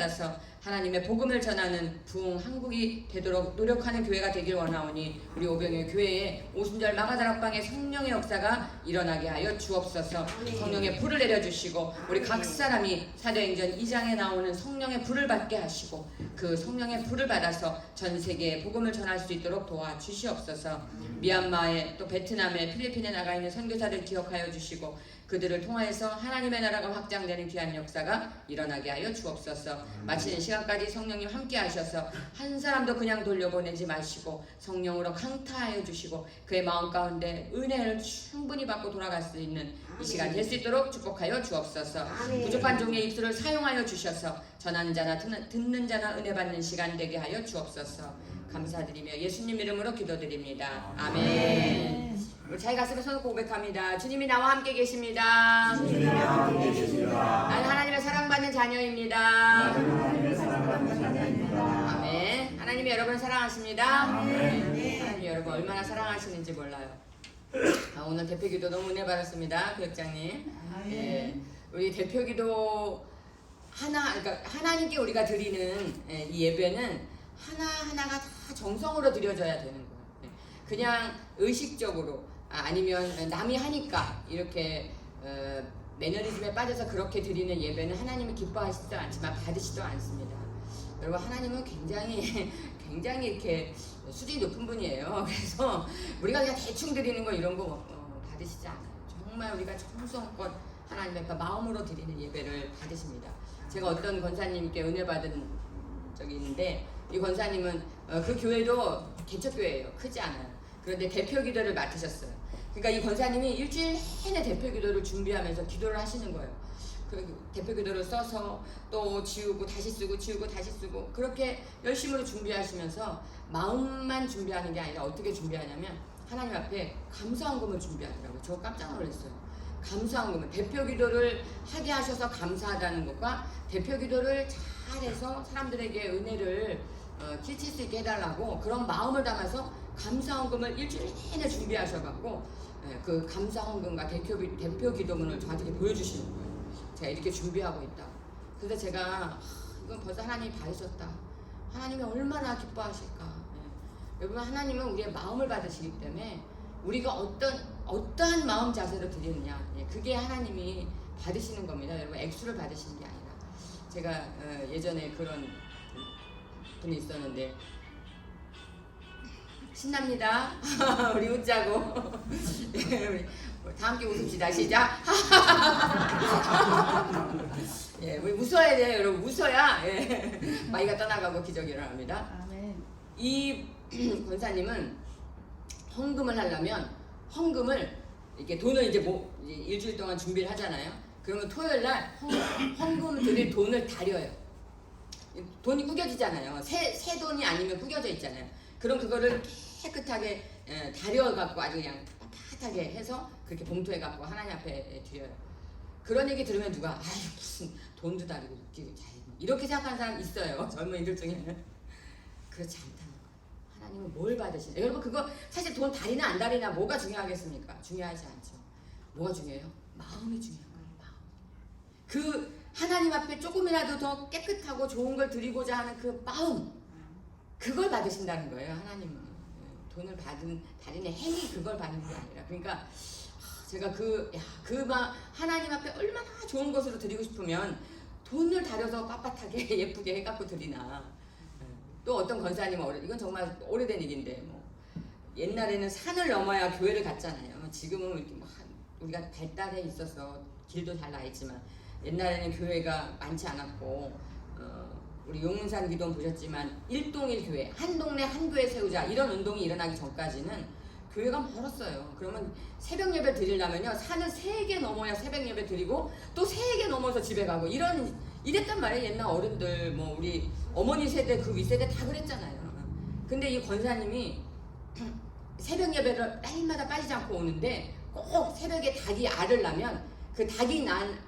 받아서 하나님의 복음을 전하는 부흥 한국이 되도록 노력하는 교회가 되길 원하오니 우리 오병의 교회에 오순절 마가다락방의 성령의 역사가 일어나게 하여 주옵소서. 성령의 불을 내려주시고 우리 각 사람이 사도행전 2장에 나오는 성령의 불을 받게 하시고 그 성령의 불을 받아서 전 세계에 복음을 전할 수 있도록 도와주시옵소서. 미얀마에 또 베트남에 필리핀에 나가 있는 선교사들 기억하여 주시고 그들을 통하여서 하나님의 나라가 확장되는 귀한 역사가 일어나게 하여 주옵소서. 마치는 시간까지 성령님 함께 하셔서 한 사람도 그냥 돌려보내지 마시고 성령으로 강타하여 주시고 그의 마음 가운데 은혜를 충분히 받고 돌아갈 수 있는 이 시간 될 수 있도록 축복하여 주옵소서. 부족한 종의 입술을 사용하여 주셔서 전하는 자나 듣는 자나 은혜 받는 시간 되게 하여 주옵소서. 감사드리며 예수님 이름으로 기도드립니다. 아멘. 우리 잘 가슴에 손을 고백합니다. 주님이 나와 함께 계십니다. 주님이 나와 함께 계십니다. 나는 하나님의 사랑받는 자녀입니다. 나는 하나님의 사랑받는 자녀입니다. 아멘. 하나님이 여러분을 사랑하십니다. 아멘. 하나님이 여러분 얼마나 사랑하시는지 몰라요. 오늘 대표기도 너무 은혜 받았습니다, 교육장님. 예, 우리 대표기도 그러니까 하나님께 우리가 드리는 이 예배는 하나하나가 다 정성으로 드려져야 되는 거예요. 그냥 의식적으로 아니면 남이 하니까 이렇게 매너리즘에 빠져서 그렇게 드리는 예배는 하나님이 기뻐하시지도 않지만 받으시지도 않습니다. 여러분 하나님은 굉장히 이렇게 수준이 높은 분이에요. 그래서 우리가 그냥 대충 드리는 거 이런 거 받으시지 않아요. 정말 우리가 정성껏 하나님의 마음으로 드리는 예배를 받으십니다. 제가 어떤 권사님께 은혜 받은 적이 있는데 이 권사님은 그 교회도 개척교회예요. 크지 않아요. 그런데 대표 기도를 맡으셨어요. 그러니까 이 권사님이 일주일 내내 대표 기도를 준비하면서 기도를 하시는 거예요. 그 대표 기도를 써서 또 지우고 다시 쓰고 지우고 다시 쓰고 그렇게 열심으로 준비하시면서 마음만 준비하는 게 아니라 어떻게 준비하냐면 하나님 앞에 감사헌금을 준비하더라고요. 저 깜짝 놀랐어요. 감사헌금을 대표 기도를 하게 하셔서 감사하다는 것과 대표 기도를 잘해서 사람들에게 은혜를 끼칠 수 있게 해달라고 그런 마음을 담아서 감사헌금을 일주일 내내 준비하셔갖고 그 감사헌금과 대표 기도문을 저한테 보여주시는 거예요. 제가 이렇게 준비하고 있다. 그래서 제가 이건 벌써 하나님이 받으셨다. 하나님이 얼마나 기뻐하실까. 여러분 하나님은 우리의 마음을 받으시기 때문에 우리가 어떠한 마음 자세로 드리느냐 그게 하나님이 받으시는 겁니다. 여러분 액수를 받으시는 게 아니라 제가 예전에 그런 분이 있었는데 신납니다. 우리 웃자고 우리 다 함께 웃읍시다. 시작. 예, 우리 웃어야 돼요, 여러분. 웃어야 마이가 떠나가고 기적이 일어납니다. 아멘. 이 권사님은 헌금을 하려면 헌금을 이렇게 돈을 이제 일주일 동안 준비를 하잖아요. 그러면 토요일 날 헌금 드릴 돈을 다려요. 돈이 구겨지잖아요. 새 돈이 아니면 구겨져 있잖아요. 그럼 그거를 깨끗하게 다려갖고 아주 그냥 빳빳하게 해서 그렇게 봉투에 갖고 하나님 앞에 드려요. 그런 얘기 들으면 누가 아유 무슨 돈도 다리고 이렇게 생각하는 사람 있어요. 젊은이들 중에는. 그렇지 않다는 거예요. 하나님은 뭘 받으시냐. 여러분 그거 사실 돈 다리나 안 다리나 뭐가 중요하겠습니까? 중요하지 않죠. 뭐가 중요해요? 마음이 중요한 거예요. 마음. 그 하나님 앞에 조금이라도 더 깨끗하고 좋은 걸 드리고자 하는 그 마음 그걸 받으신다는 거예요. 하나님은 돈을 다리는 행위 그걸 받는 게 아니라 그러니까 제가 하나님 앞에 얼마나 좋은 것으로 드리고 싶으면 돈을 다려서 빳빳하게 예쁘게 해갖고 드리나. 또 어떤 권사님은 이건 정말 오래된 얘기인데 옛날에는 산을 넘어야 교회를 갔잖아요. 지금은 이렇게 우리가 발달해 있어서 길도 잘 나 있지만 옛날에는 교회가 많지 않았고 우리 용문산 기도원 보셨지만 1동일 교회, 한 동네 한 교회 세우자 이런 운동이 일어나기 전까지는 교회가 멀었어요. 그러면 새벽 예배 드리려면요 산을 3개 넘어야 새벽 예배 드리고 또 3개 넘어서 집에 가고 이랬단 말이에요. 옛날 어른들 우리 어머니 세대 그 윗세대 다 그랬잖아요. 근데 이 권사님이 새벽 예배를 날마다 빠지지 않고 오는데 꼭 새벽에 닭이 알을 낳으면 그 닭이 낳은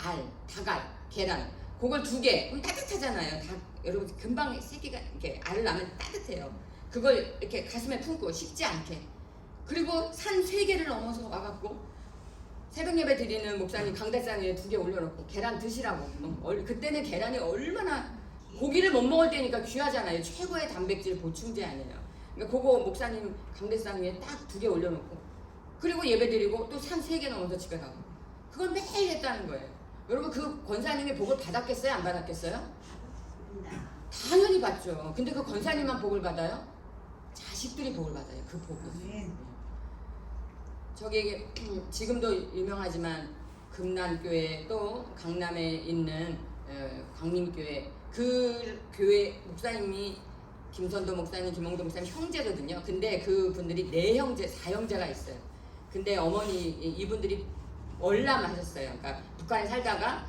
닭알, 계란 그걸 2개 그럼 따뜻하잖아요. 여러분 금방 새끼가 이렇게 알을 낳으면 따뜻해요. 그걸 이렇게 가슴에 품고 식지 않게 그리고 산 3개를 넘어서 와갖고 새벽 예배 드리는 목사님 강대상 위에 2개 올려놓고 계란 드시라고. 그때는 계란이 얼마나 고기를 못 먹을 때니까 귀하잖아요. 최고의 단백질 보충제 아니에요. 그러니까 그거 목사님 강대상 위에 딱 2개 올려놓고 그리고 예배드리고 또 산 3개 넘어서 집에 가고 그걸 매일 했다는 거예요. 여러분 그 권사님이 복을 받았겠어요? 안 받았겠어요? 당연히 받죠. 근데 그 권사님만 복을 받아요? 자식들이 복을 받아요. 그 복을. 저기 지금도 유명하지만 금남교회 또 강남에 있는 광림교회 그 교회 목사님이 김선도 목사님, 김홍도 목사님 형제거든요. 근데 그분들이 4형제, 4형제가 있어요. 근데 어머니 이분들이 월남하셨어요. 그러니까 북한에 살다가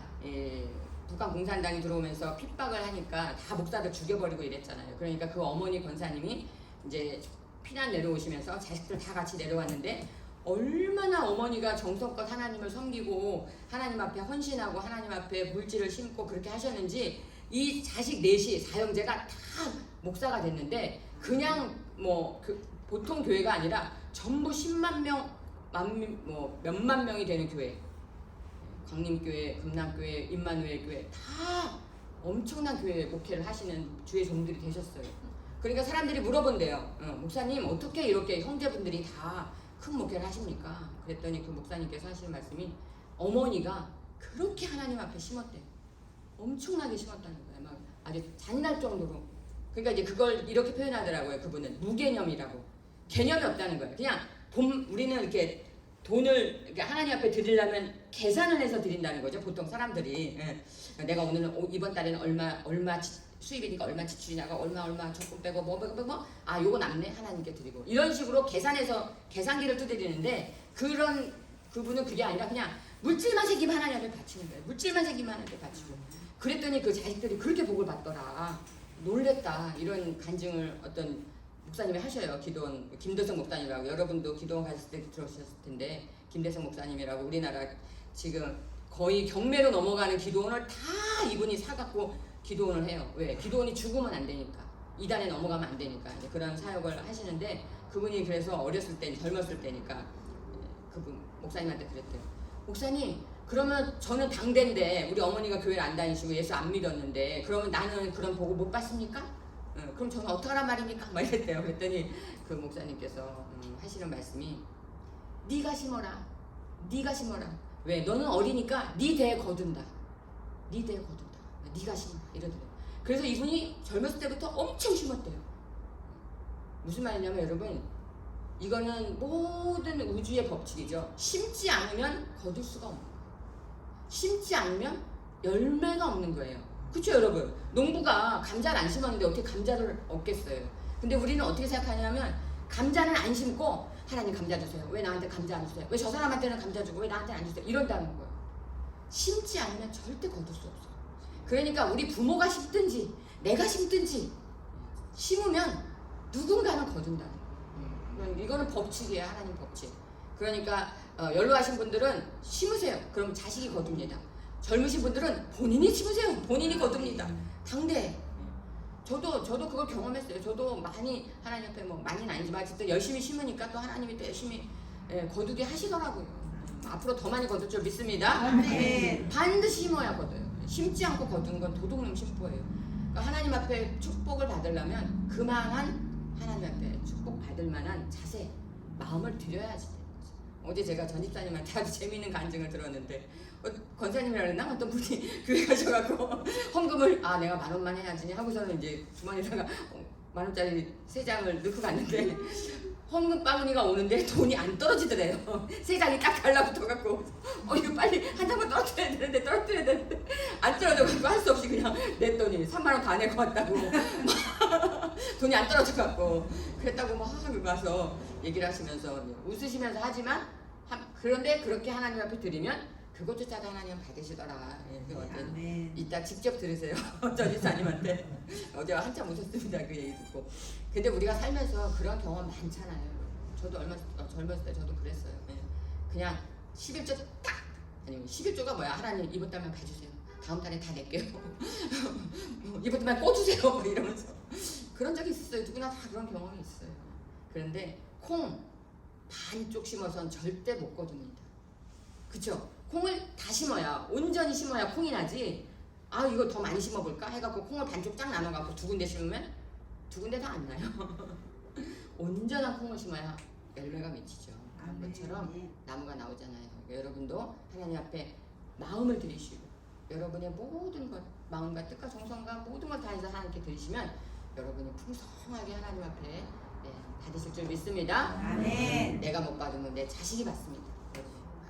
북한 공산당이 들어오면서 핍박을 하니까 다 목사들 죽여버리고 이랬잖아요. 그러니까 그 어머니 권사님이 이제 피난 내려오시면서 자식들 다 같이 내려왔는데 얼마나 어머니가 정성껏 하나님을 섬기고 하나님 앞에 헌신하고 하나님 앞에 물질을 심고 그렇게 하셨는지 이 자식 넷이 4형제가 다 목사가 됐는데 그냥 뭐 보통 교회가 아니라 전부 10만 명, 몇만 명이 되는 교회, 광림교회, 금남교회, 임마누엘교회 다 엄청난 교회 목회를 하시는 주의 종들이 되셨어요. 그러니까 사람들이 물어본대요. 목사님 어떻게 이렇게 형제분들이 다 큰 목회를 하십니까? 그랬더니 그 목사님께서 하시는 말씀이 어머니가 그렇게 하나님 앞에 심었대요. 엄청나게 심었다는 거예요. 막 아주 잔인할 정도로. 그러니까 이제 그걸 이렇게 표현하더라고요. 그분은 무개념이라고. 개념이 없다는 거예요. 그냥 우리는 이렇게 돈을 이렇게 하나님 앞에 드리려면 계산을 해서 드린다는 거죠. 보통 사람들이. 내가 오늘 이번 달에는 얼마 수입이니까 얼마 지출이냐가 얼마 조금 빼고 아 요거 남네 하나님께 드리고 이런 식으로 계산해서 계산기를 두드리는데 그분은 그게 아니라 그냥 물질만 생기면 하나님 앞에 바치는 거예요. 물질만 생기면 하나님 앞에 바치고 그랬더니 그 자식들이 그렇게 복을 받더라. 놀랬다. 이런 간증을 어떤 목사님이 하셔요. 기도원 김대성 목사님이라고 여러분도 기도원 가셨을 때 들으셨을 텐데 김대성 목사님이라고 우리나라 지금 거의 경매로 넘어가는 기도원을 다 이분이 사갖고 기도원을 해요. 왜? 기도원이 죽으면 안 되니까. 이단에 넘어가면 안 되니까. 이제 그런 사역을 하시는데 그분이 그래서 어렸을 때 젊었을 때니까 그분 목사님한테 그랬대요. 목사님 그러면 저는 당대인데 우리 어머니가 교회를 안 다니시고 예수 안 믿었는데 그러면 나는 그런 복을 못 받습니까? 그럼 저는 어떡하란 말입니까? 막 이랬대요. 그랬더니 그 목사님께서 하시는 말씀이 네가 심어라. 네가 심어라. 왜? 너는 어리니까 네 대에 거둔다. 네 대에 거둔다. 네가 심어. 이러더래요. 그래서 이분이 젊었을 때부터 엄청 심었대요. 무슨 말이냐면 여러분 이거는 모든 우주의 법칙이죠. 심지 않으면 거둘 수가 없는 거예요. 심지 않으면 열매가 없는 거예요. 그렇죠 여러분? 농부가 감자를 안 심었는데 어떻게 감자를 얻겠어요? 근데 우리는 어떻게 생각하냐면 감자는 안 심고 하나님 감자 주세요. 왜 나한테 감자 안 주세요? 왜 저 사람한테는 감자 주고 왜 나한테 안 주세요? 이런다는 거예요. 심지 않으면 절대 거둘 수 없어요. 그러니까 우리 부모가 심든지 내가 심든지 심으면 누군가는 거둔다는 거예요. 이거는 법칙이에요. 하나님 법칙. 그러니까 연로하신 분들은 심으세요. 그럼 자식이 거둡니다. 젊으신 분들은 본인이 심으세요. 본인이 거둡니다. 당대. 저도 그걸 경험했어요. 저도 많이 하나님 앞에 뭐 많이는 아니지만 진짜 열심히 심으니까 또 하나님이 또 열심히 거두게 하시더라고요. 앞으로 더 많이 거둘 줄 믿습니다. 네. 반드시 심어야 거둬요. 심지 않고 거두는 건 도둑놈 심보예요. 그러니까 하나님 앞에 축복을 받으려면 그만한 하나님 앞에 축복 받을 만한 자세, 마음을 들여야지 되는 거죠. 어제 제가 전집사님한테 아주 재미있는 간증을 들었는데 권사님이라 그랬나? 어떤 분이 교회 가셔갖고 헌금을 내가 10,000원만 해야지 하고서는 이제 주머니에다가 10,000원짜리 3장을 넣고 갔는데 헌금 바구니가 오는데 돈이 안 떨어지더래요. 3장이 딱 달라붙어갖고 이거 빨리 한 장만 떨어뜨려야 되는데 안 떨어져갖고 할 수 없이 그냥 냈더니 30,000원 다 내고 왔다고 돈이 안 떨어져갖고 그랬다고 막 와서 얘기를 하시면서 웃으시면서 하지만 그런데 그렇게 하나님 앞에 드리면 그것조차도 하나님 받으시더라. 이따 직접 들으세요. 전집사님한테 어제 한참 웃었습니다. 그 얘기 듣고. 근데 우리가 살면서 그런 경험 많잖아요. 저도 젊었을 때 저도 그랬어요. 그냥 11조 딱 아니면 11조가 뭐야? 하나님 이번 달만 봐주세요. 다음 달에 다 낼게요. 이번 달만 꽂으세요. 이러면서 그런 적이 있었어요. 누구나 다 그런 경험이 있어요. 그런데 콩 반쪽 심어선 절대 못 거둡니다. 그쵸? 콩을 다 심어야 온전히 심어야 콩이 나지 아 이거 더 많이 심어볼까 해갖고 콩을 반쪽 쫙 나눠갖고 두 군데 심으면 두 군데 다 안 나요. 온전한 콩을 심어야 열매가 맺히죠. 그런 것처럼 나무가 나오잖아요. 그러니까 여러분도 하나님 앞에 마음을 들이시고 여러분의 모든 것, 마음과 뜻과 정성과 모든 걸 다해서 하나님께 드리시면 여러분이 풍성하게 하나님 앞에 받으실 줄 믿습니다. 아멘. 내가 못 받으면 내 자식이 받습니다.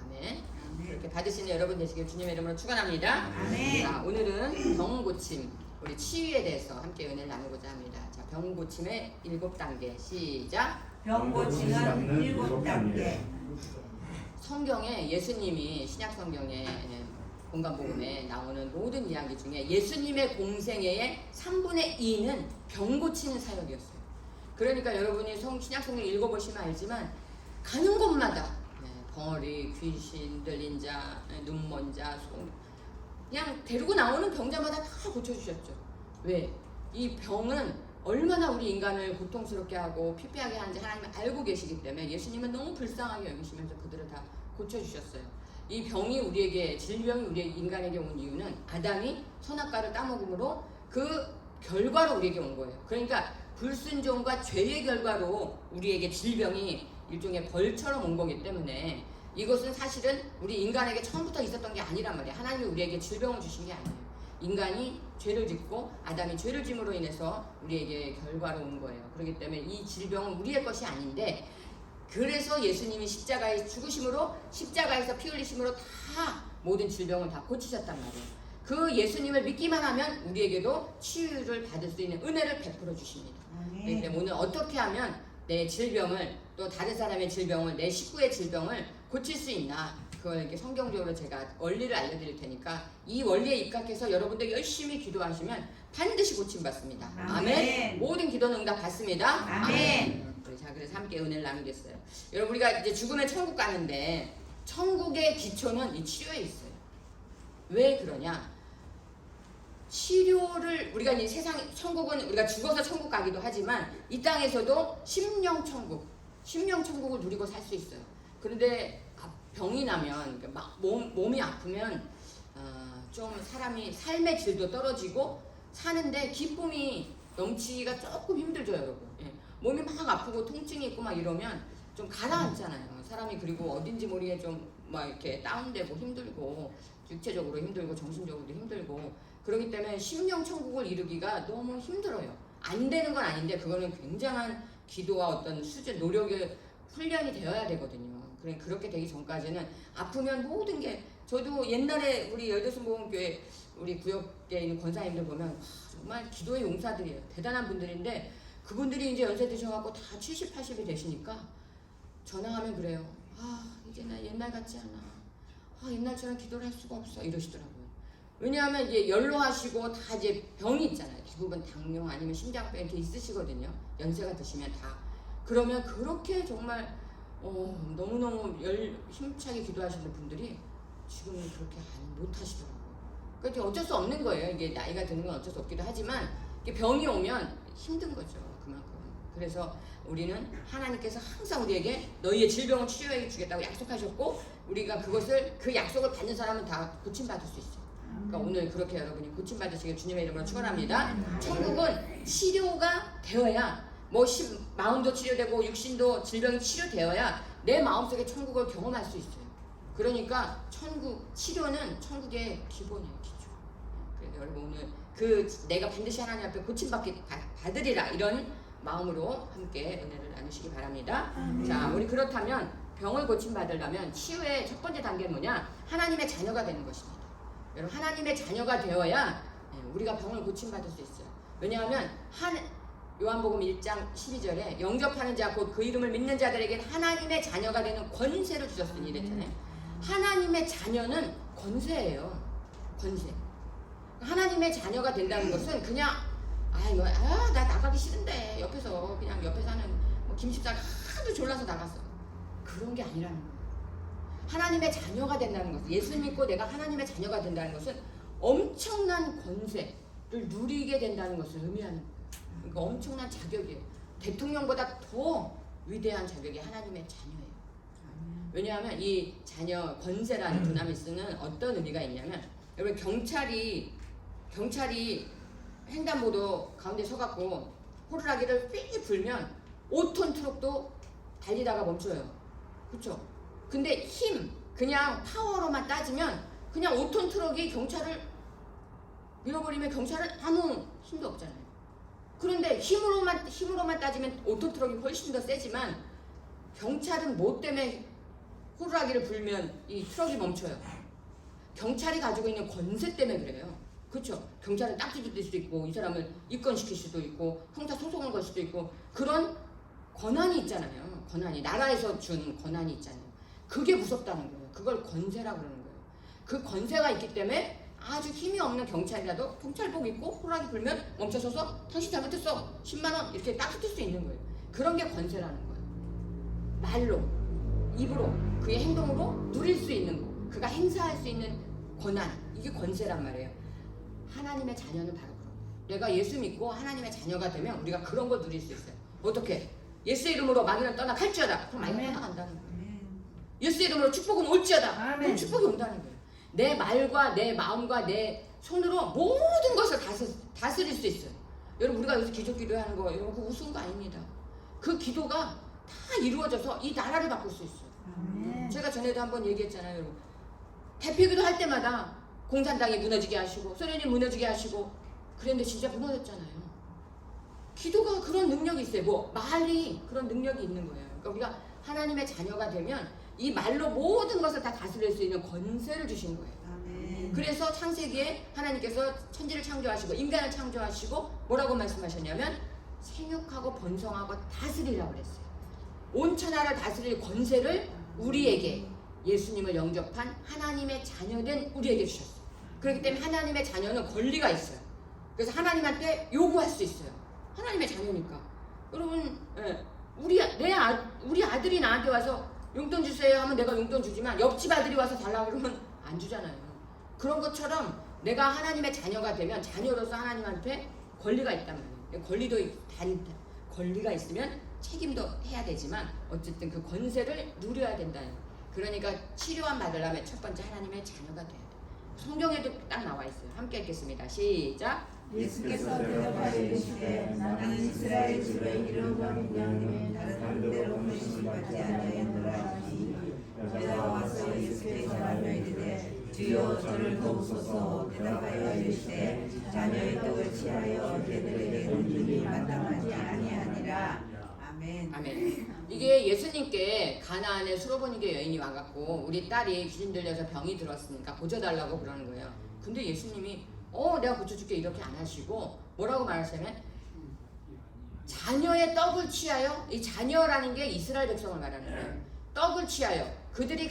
아멘. 그렇게 받으시는 여러분 되시길 주님의 이름으로 축원합니다. 아멘. 자, 오늘은 병 고침, 우리 치유에 대해서 함께 은혜를 나누고자 합니다. 자, 병 고침의 7단계 시작. 병 고치는 7단계. 성경에 예수님이 신약 성경에 공간복음에 나오는 모든 이야기 중에 예수님의 공생애의 3분의 2는 병 고치는 사역이었어요. 그러니까 여러분이 신약 성경 읽어보시면 알지만 가는 곳마다 벙어리, 귀신, 들린 자, 눈먼 자, 그냥 데리고 나오는 병자마다 다 고쳐주셨죠. 왜? 이 병은 얼마나 우리 인간을 고통스럽게 하고 피폐하게 하는지 하나님은 알고 계시기 때문에 예수님은 너무 불쌍하게 여기시면서 그들을 다 고쳐주셨어요. 이 병이 우리에게, 질병이 우리 인간에게 온 이유는 아담이 선악과를 따먹음으로 그 결과로 우리에게 온 거예요. 그러니까 불순종과 죄의 결과로 우리에게 질병이 일종의 벌처럼 온 거기 때문에 이것은 사실은 우리 인간에게 처음부터 있었던 게 아니란 말이에요. 하나님이 우리에게 질병을 주신 게 아니에요. 인간이 죄를 짓고 아담이 죄를 짐으로 인해서 우리에게 결과로 온 거예요. 그렇기 때문에 이 질병은 우리의 것이 아닌데 그래서 예수님이 십자가에 죽으심으로 십자가에서 피 흘리심으로 다 모든 질병을 다 고치셨단 말이에요. 그 예수님을 믿기만 하면 우리에게도 치유를 받을 수 있는 은혜를 베풀어 주십니다. 그런데 오늘 어떻게 하면 내 질병을 또 다른 사람의 질병을 내 식구의 질병을 고칠 수 있나 그걸 이렇게 성경적으로 제가 원리를 알려드릴 테니까 이 원리에 입각해서 여러분들 열심히 기도하시면 반드시 고침받습니다. 아멘. 모든 기도는 응답 받습니다. 아멘. 자, 그래서 함께 은혜를 나누겠어요. 여러분 우리가 이제 죽으면 천국 가는데 천국의 기초는 이 치료에 있어요. 왜 그러냐? 치료를 우리가 이 세상 천국은 우리가 죽어서 천국 가기도 하지만 이 땅에서도 심령천국을 누리고 살 수 있어요. 그런데 병이 나면 막 몸이 아프면 좀 사람이 삶의 질도 떨어지고 사는데 기쁨이 넘치기가 조금 힘들죠, 여러분. 예. 몸이 막 아프고 통증이 있고 막 이러면 좀 가라앉잖아요. 사람이 그리고 어딘지 모르게 좀 막 이렇게 다운되고 힘들고 육체적으로 힘들고 정신적으로도 힘들고 그렇기 때문에 심령천국을 이루기가 너무 힘들어요. 안 되는 건 아닌데 그거는 굉장한 기도와 어떤 수준, 노력의 훈련이 되어야 되거든요. 그렇게 되기 전까지는 아프면 모든 게 저도 옛날에 우리 열대순복음교회 우리 구역에 있는 권사님들 보면 정말 기도의 용사들이에요. 대단한 분들인데 그분들이 이제 연세 드셔갖고 다 70, 80이 되시니까 전화하면 그래요. 이제 나 옛날 같지 않아. 옛날처럼 기도를 할 수가 없어 이러시더라고요. 왜냐하면 이제 연로하시고 다 이제 병이 있잖아요. 대부분 당뇨 아니면 심장병 이렇게 있으시거든요. 연세가 드시면 다. 그러면 그렇게 정말 너무너무 힘차게 기도하시는 분들이 지금은 그렇게 못 하시더라고요. 그러니까 어쩔 수 없는 거예요. 이게 나이가 드는 건 어쩔 수 없기도 하지만 이게 병이 오면 힘든 거죠. 그만큼. 그래서 우리는 하나님께서 항상 우리에게 너희의 질병을 치료해 주겠다고 약속하셨고 우리가 그 약속을 받는 사람은 다 고침받을 수 있어요. 그러니까 오늘 그렇게 여러분이 고침받으시길 주님의 이름으로 축원합니다. 천국은 치료가 되어야 마음도 치료되고 육신도 질병이 치료되어야 내 마음속에 천국을 경험할 수 있어요. 그러니까 치료는 천국의 기본이에요. 기초. 그래서 여러분 오늘 내가 반드시 하나님 앞에 고침받으리라 이런 마음으로 함께 은혜를 나누시기 바랍니다. 자, 우리 그렇다면 병을 고침받으려면 치유의 첫 번째 단계는 뭐냐? 하나님의 자녀가 되는 것입니다. 여러분 하나님의 자녀가 되어야 우리가 병을 고침받을 수 있어요. 왜냐하면 요한복음 1장 12절에 영접하는 자 곧 그 이름을 믿는 자들에게는 하나님의 자녀가 되는 권세를 주셨으니 이랬잖아요. 하나님의 자녀는 권세예요. 권세. 하나님의 자녀가 된다는 것은 그냥 나 나가기 싫은데 옆에서 하는 김집사가 하도 졸라서 나갔어. 그런 게 아니라는 거예요. 하나님의 자녀가 된다는 것은 예수 믿고 내가 하나님의 자녀가 된다는 것은 엄청난 권세를 누리게 된다는 것을 의미하는 거예요. 그러니까 엄청난 자격이에요. 대통령보다 더 위대한 자격이 하나님의 자녀예요. 왜냐하면 이 자녀 권세라는 두나미스는 어떤 의미가 있냐면 여러분 경찰이 경찰이 횡단보도 가운데 서갖고 호루라기를 삐 불면 5톤 트럭도 달리다가 멈춰요. 그렇죠? 근데 그냥 파워로만 따지면 그냥 5톤 트럭이 경찰을 밀어버리면 경찰은 아무 힘도 없잖아요. 그런데 힘으로만 따지면 5톤 트럭이 훨씬 더 세지만 경찰은 뭐 때문에 호루라기를 불면 이 트럭이 멈춰요? 경찰이 가지고 있는 권세 때문에 그래요. 그렇죠? 경찰은 딱지도 뗄 수도 있고 이 사람을 입건시킬 수도 있고 형사 소송을 걸 수도 있고 그런 권한이 있잖아요. 권한이 나라에서 준 권한이 있잖아요. 그게 무섭다는 거예요. 그걸 권세라고 그러는 거예요. 그 권세가 있기 때문에 아주 힘이 없는 경찰이라도 경찰복 입고 호루라기 불면 멈춰서서 당신 잘못했어 10만 원 이렇게 딱 붙을 수 있는 거예요. 그런 게 권세라는 거예요. 말로 입으로 그의 행동으로 누릴 수 있는 거 그가 행사할 수 있는 권한 이게 권세란 말이에요. 하나님의 자녀는 바로 그런 거예요. 내가 예수 믿고 하나님의 자녀가 되면 우리가 그런 걸 누릴 수 있어요. 어떻게? 예수 이름으로 마귀는 떠나 갈지어다. 그럼 마귀는 떠나간다는 거예요. 예수 이름으로 축복은 올지어다. 그럼 축복이 온다는 거예요. 내 말과 내 마음과 내 손으로 모든 것을 다스릴 수 있어요. 여러분 우리가 여기서 기도하는 거 여러분 그거 우스운 거 아닙니다. 그 기도가 다 이루어져서 이 나라를 바꿀 수 있어요. 제가 전에도 한번 얘기했잖아요. 여러분 대표기도 할 때마다 공산당이 무너지게 하시고 소련이 무너지게 하시고 그런데 진짜 무너졌잖아요. 기도가 그런 능력이 있어요. 뭐 말이 그런 능력이 있는 거예요. 그러니까 우리가 하나님의 자녀가 되면 이 말로 모든 것을 다 다스릴 수 있는 권세를 주신 거예요. 그래서 창세기에 하나님께서 천지를 창조하시고 인간을 창조하시고 뭐라고 말씀하셨냐면 생육하고 번성하고 다스리라고 그랬어요. 온 천하를 다스릴 권세를 우리에게 예수님을 영접한 하나님의 자녀된 우리에게 주셨어요. 그렇기 때문에 하나님의 자녀는 권리가 있어요. 그래서 하나님한테 요구할 수 있어요. 하나님의 자녀니까. 여러분 우리 아들이 나한테 와서 용돈 주세요 하면 내가 용돈 주지만 옆집 아들이 와서 달라고 그러면 안 주잖아요. 그런 것처럼 내가 하나님의 자녀가 되면 자녀로서 하나님한테 권리가 있단 말이에요. 권리가 있으면 책임도 해야 되지만 어쨌든 그 권세를 누려야 된다는 거예요. 그러니까 치료함 받으려면 첫 번째 하나님의 자녀가 돼야 돼요. 성경에도 딱 나와 있어요. 함께 읽겠습니다. 시작. 예수께서 대답하여 이르시되 나는 이스라엘 집의 이름과 명령에 다른 데로 보내심을 받지 아니하였노라 하시니 여자가 와서 예수께서 말하여 이르되 주여 저를 도우소서. 대답하여 이르시되 자녀의 떡을 취하여 걔들에게 던지니 마땅하지 아니하니라. 아멘. 아멘. 이게 예수님께 가나안의 수로보니게 여인이 와갖고 우리 딸이 귀신 들려서 병이 들었으니까 고쳐달라고 그러는 거예요. 근데 예수님이 내가 고쳐줄게 이렇게 안 하시고 뭐라고 말하시냐면 자녀의 떡을 취하여 이 자녀라는 게 이스라엘 백성을 말하는 거예요. 떡을 취하여 그들이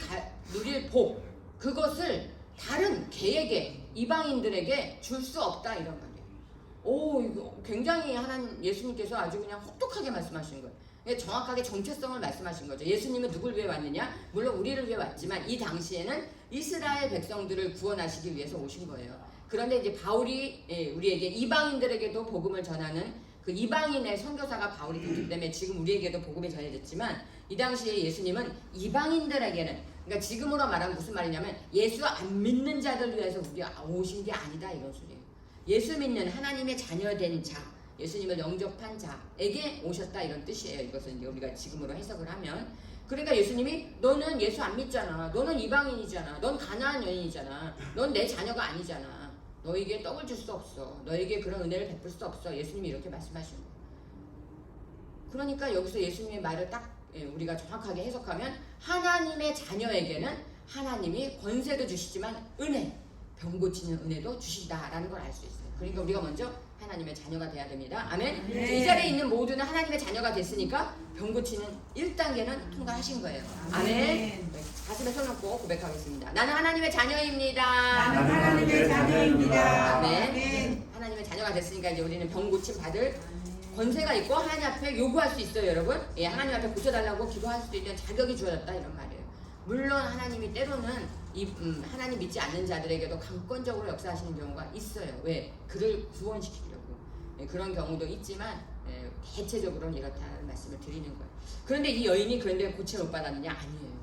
누릴 복 그것을 다른 개에게 이방인들에게 줄 수 없다 이런 말이에요. 이거 굉장히 예수님께서 아주 그냥 혹독하게 말씀하신 거예요. 정확하게 정체성을 말씀하신 거죠. 예수님은 누굴 위해 왔느냐? 물론 우리를 위해 왔지만 이 당시에는 이스라엘 백성들을 구원하시기 위해서 오신 거예요. 그런데 이제 바울이 우리에게 이방인들에게도 복음을 전하는 그 이방인의 선교사가 바울이 됐기 때문에 지금 우리에게도 복음이 전해졌지만 이 당시에 예수님은 이방인들에게는 그러니까 지금으로 말하면 무슨 말이냐면 예수 안 믿는 자들 위해서 우리가 오신 게 아니다 이런 소리예요. 예수 믿는 하나님의 자녀된 자 예수님을 영접한 자에게 오셨다 이런 뜻이에요. 이것은 이제 우리가 지금으로 해석을 하면 그러니까 예수님이 너는 예수 안 믿잖아. 너는 이방인이잖아. 넌 가나안 여인이잖아. 넌 내 자녀가 아니잖아. 너에게 떡을 줄 수 없어. 너에게 그런 은혜를 베풀 수 없어. 예수님이 이렇게 말씀하시는 거예요. 그러니까 여기서 예수님의 말을 딱 우리가 정확하게 해석하면 하나님의 자녀에게는 하나님이 권세도 주시지만 은혜, 병 고치는 은혜도 주신다라는 걸 알 수 있어요. 그러니까 우리가 먼저 하나님의 자녀가 돼야 됩니다. 아멘. 네. 이 자리에 있는 모두는 하나님의 자녀가 됐으니까 병 고치는 1단계는 통과하신 거예요. 아멘. 네, 가슴에 손 얹고 고백하겠습니다. 나는 하나님의 자녀입니다. 나는 하나님의 자녀입니다. 아멘. 아멘. 하나님의 자녀가 됐으니까 이제 우리는 병 고침 받을 권세가 있고 하나님 앞에 요구할 수 있어요, 여러분. 하나님 앞에 고쳐달라고 기도할 수도 있는 자격이 주어졌다 이런 말이에요. 물론 하나님이 때로는 하나님 믿지 않는 자들에게도 강권적으로 역사하시는 경우가 있어요. 왜? 그를 구원시키려고. 그런 경우도 있지만 대체적으로는 이렇다는 말씀을 드리는 거예요. 그런데 이 여인이 그런데 고침을 못 받았느냐? 아니에요.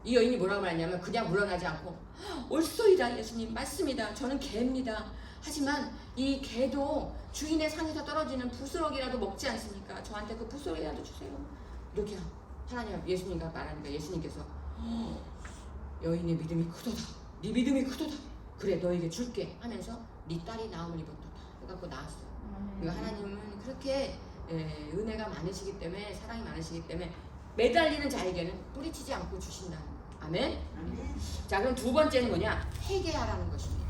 이 여인이 뭐라고 말했냐면 그냥 물러나지 않고 옳소이다 예수님 맞습니다. 저는 개입니다. 하지만 이 개도 주인의 상에서 떨어지는 부스러기라도 먹지 않습니까? 저한테 그 부스러기라도 주세요. 이렇게 하나님 예수님과 말하니까 예수님께서 여인의 믿음이 크도다. 네 믿음이 크도다. 그래 너에게 줄게 하면서 네 딸이 나음을 입었도다. 그래갖고 나왔어요. 그러니까 하나님은 그렇게 은혜가 많으시기 때문에 사랑이 많으시기 때문에 매달리는 자에게는 뿌리치지 않고 주신다는 거예요. 아멘? 자 그럼 두 번째는 뭐냐? 회개하라는 것입니다.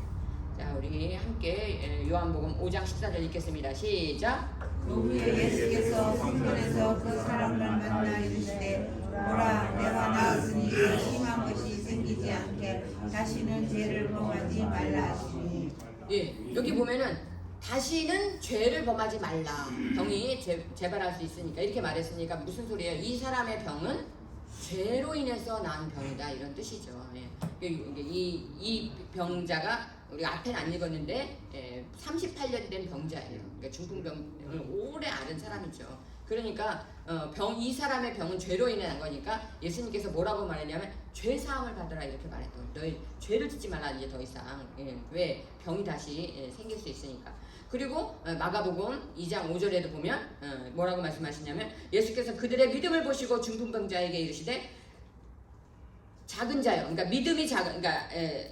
자 우리 함께 요한복음 5장 14절 읽겠습니다. 시작. 그 후에 예수께서 성전에서 그 사람을 만나 이르시되 보라 내가 나았으니 그 심한 것이 생기지 않게 다시는 죄를 범하지 말라 하시니. 예, 여기 보면은 다시는 죄를 범하지 말라. 병이 재발할 수 있으니까 이렇게 말했으니까 무슨 소리예요? 이 사람의 병은 죄로 인해서 난 병이다 이런 뜻이죠. 예. 이 병자가 우리가 앞에는 안 읽었는데 38년 된 병자예요. 그러니까 중풍병을 오래 앓은 사람이죠. 그러니까 이 사람의 병은 죄로 인해 난 거니까 예수님께서 뭐라고 말했냐면 죄 사함을 받으라 이렇게 말했던. 너희 죄를 짓지 말라 이제 더 이상. 왜 병이 다시 생길 수 있으니까. 그리고 마가복음 2장 5절에도 보면 뭐라고 말씀하시냐면 예수께서 그들의 믿음을 보시고 중풍병자에게 이르시되 작은 자요. 그러니까 믿음이 작은, 그러니까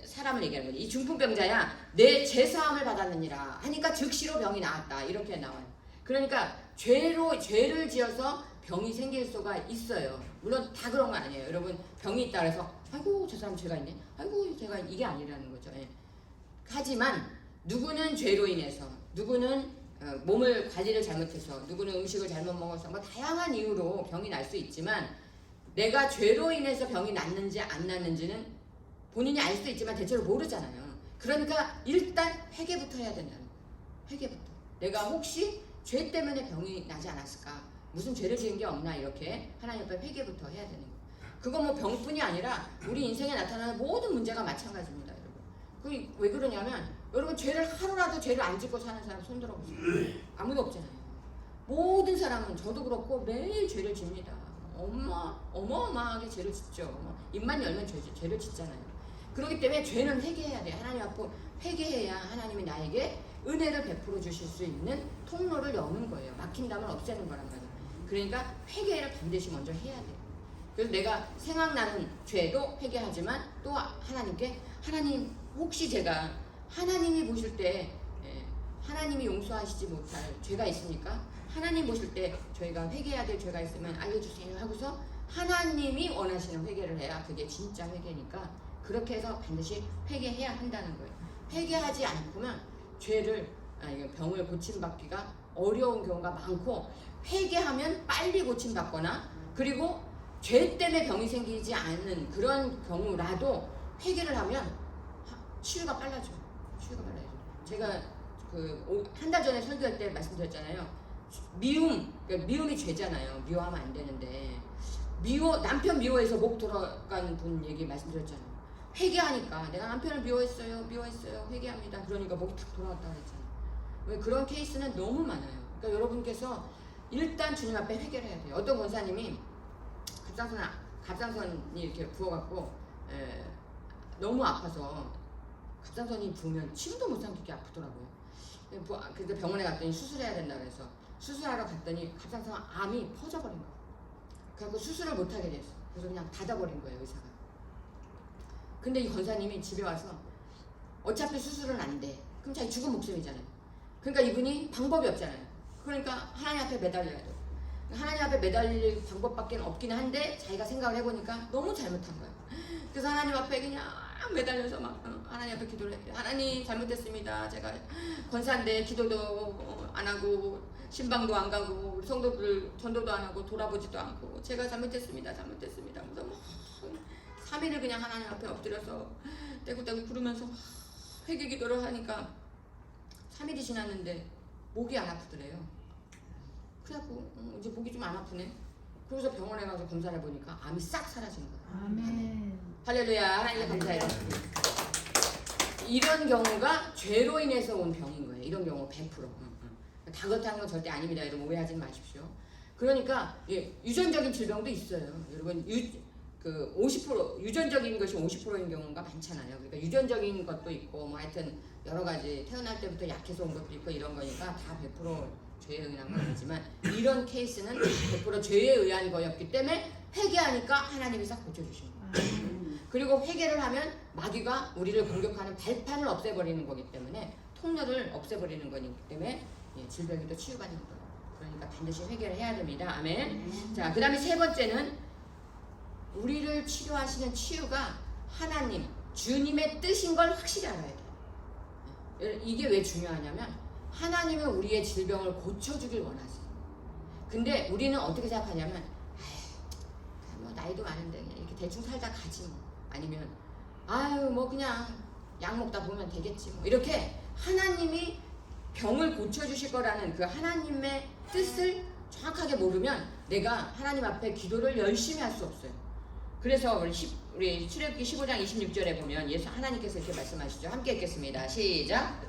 사람을 얘기하는 거지. 이 중풍병자야, 내 죄사함을 받았느니라 하니까 즉시로 병이 나았다. 이렇게 나와요. 그러니까 죄를 지어서 병이 생길 수가 있어요. 물론 다 그런 건 아니에요. 여러분 병이 있다 그래서 아이고 저 사람 죄가 있네. 아이고 제가 이게 아니라는 거죠. 예. 하지만 누구는 죄로 인해서, 누구는 몸을 관리를 잘못해서, 누구는 음식을 잘못 먹어서 뭐 다양한 이유로 병이 날 수 있지만. 내가 죄로 인해서 병이 났는지 안 났는지는 본인이 알 수도 있지만 대체로 모르잖아요. 그러니까 일단 회개부터 해야 된다는 거예요. 회개부터. 내가 혹시 죄 때문에 병이 나지 않았을까? 무슨 죄를 지은 게 없나? 이렇게 하나님 앞에 회개부터 해야 되는 거예요. 그거 뭐 병뿐이 아니라 우리 인생에 나타나는 모든 문제가 마찬가지입니다, 여러분. 그게 왜 그러냐면 여러분 죄를 하루라도 죄를 안 짓고 사는 사람 손 들어보세요. 아무도 없잖아요. 모든 사람은 저도 그렇고 매일 죄를 집니다. 어마어마하게 죄를 짓죠. 입만 열면 죄를 짓잖아요. 그렇기 때문에 죄는 회개해야 돼요. 하나님 앞에 회개해야 하나님이 나에게 은혜를 베풀어 주실 수 있는 통로를 여는 거예요. 막힌다면 없애는 거란 말이에요. 그러니까 회개를 반드시 먼저 해야 돼요. 그래서 내가 생각나는 죄도 회개하지만 또 하나님께 하나님 혹시 제가 하나님이 보실 때 하나님이 용서하시지 못할 죄가 있습니까? 하나님 보실 때 저희가 회개해야 될 죄가 있으면 알려주세요 하고서 하나님이 원하시는 회개를 해야 그게 진짜 회개니까 그렇게 해서 반드시 회개해야 한다는 거예요. 회개하지 않고는 병을 고침받기가 어려운 경우가 많고 회개하면 빨리 고침받거나 그리고 죄 때문에 병이 생기지 않는 그런 경우라도 회개를 하면 치유가 빨라져요. 제가 한 달 전에 설교할 때 말씀드렸잖아요. 미움이 죄잖아요. 미워하면 안 되는데 남편 미워해서 목 돌아간 분 얘기 말씀드렸잖아요. 회개하니까 내가 남편을 미워했어요 회개합니다. 그러니까 목이 탁 돌아갔다 그랬잖아요. 왜 그런 케이스는 너무 많아요. 그러니까 여러분께서 일단 주님 앞에 회개를 해야 돼요. 어떤 권사님이 갑상선이 이렇게 부어갖고 너무 아파서 갑상선이 부으면 침도 못 삼키게 아프더라고요. 근데 병원에 갔더니 수술해야 된다 그래서 수술하러 갔더니 갑상선 암이 퍼져버린 거예요. 그래서 수술을 못하게 됐어. 그래서 그냥 닫아버린 거예요, 의사가. 근데 이 권사님이 집에 와서 어차피 수술은 안 돼. 그럼 자기 죽은 목숨이잖아요. 그러니까 이분이 방법이 없잖아요. 그러니까 하나님 앞에 매달려야 돼. 하나님 앞에 매달릴 방법밖에 없긴 한데 자기가 생각을 해보니까 너무 잘못한 거예요. 그래서 하나님 앞에 그냥 매달려서 막 하나님 앞에 기도를 했대요. 하나님 잘못했습니다. 제가 권사인데 기도도 안 하고 신방도 안 가고 성도들 전도도 안 하고 돌아보지도 않고 제가 잘못했습니다. 그래서 막 3일을 그냥 하나님 앞에 엎드려서 떼굴떼굴 구르면서 회개 기도를 하니까 3일이 지났는데 목이 안 아프더래요. 그래갖고 이제 목이 좀 안 아프네. 그래서 병원에 가서 검사를 해보니까 암이 싹 사라진 거예요. 아멘. 할렐루야. 하나님께 감사해요. 이런 경우가 죄로 인해서 온 병인 거예요. 이런 경우 100%. 다 그렇다는 건 절대 아닙니다. 여러분 오해하지 마십시오. 그러니까 유전적인 질병도 있어요. 여러분 그 50% 유전적인 것이 50%인 경우가 많잖아요. 그러니까 유전적인 것도 있고 뭐 하여튼 여러 가지 태어날 때부터 약해서 온 것도 있고 이런 거니까 다 100% 죄에 의한 건 아니지만 이런 케이스는 100% 죄에 의한 거였기 때문에 회개하니까 하나님이 싹 고쳐주시는 거예요. 그리고 회개를 하면 마귀가 우리를 공격하는 발판을 없애버리는 거기 때문에 통로를 없애버리는 거기 때문에 질병이 또 치유받는 거예요. 그러니까 반드시 회개를 해야 됩니다. 아멘. 자, 그 다음에 세 번째는 우리를 치료하시는 치유가 하나님, 주님의 뜻인 걸 확실히 알아야 돼요. 이게 왜 중요하냐면 하나님은 우리의 질병을 고쳐주길 원하세요. 근데 우리는 어떻게 생각하냐면 아유, 뭐 나이도 많은데 이렇게 대충 살다 가지 뭐. 아니면 아유 뭐 그냥 약 먹다 보면 되겠지 뭐. 이렇게 하나님이 병을 고쳐주실 거라는 그 하나님의 뜻을 정확하게 모르면 내가 하나님 앞에 기도를 열심히 할 수 없어요. 그래서 우리 출애굽기 15장 26절에 보면 예수 하나님께서 이렇게 말씀하시죠. 함께 읽겠습니다. 시작.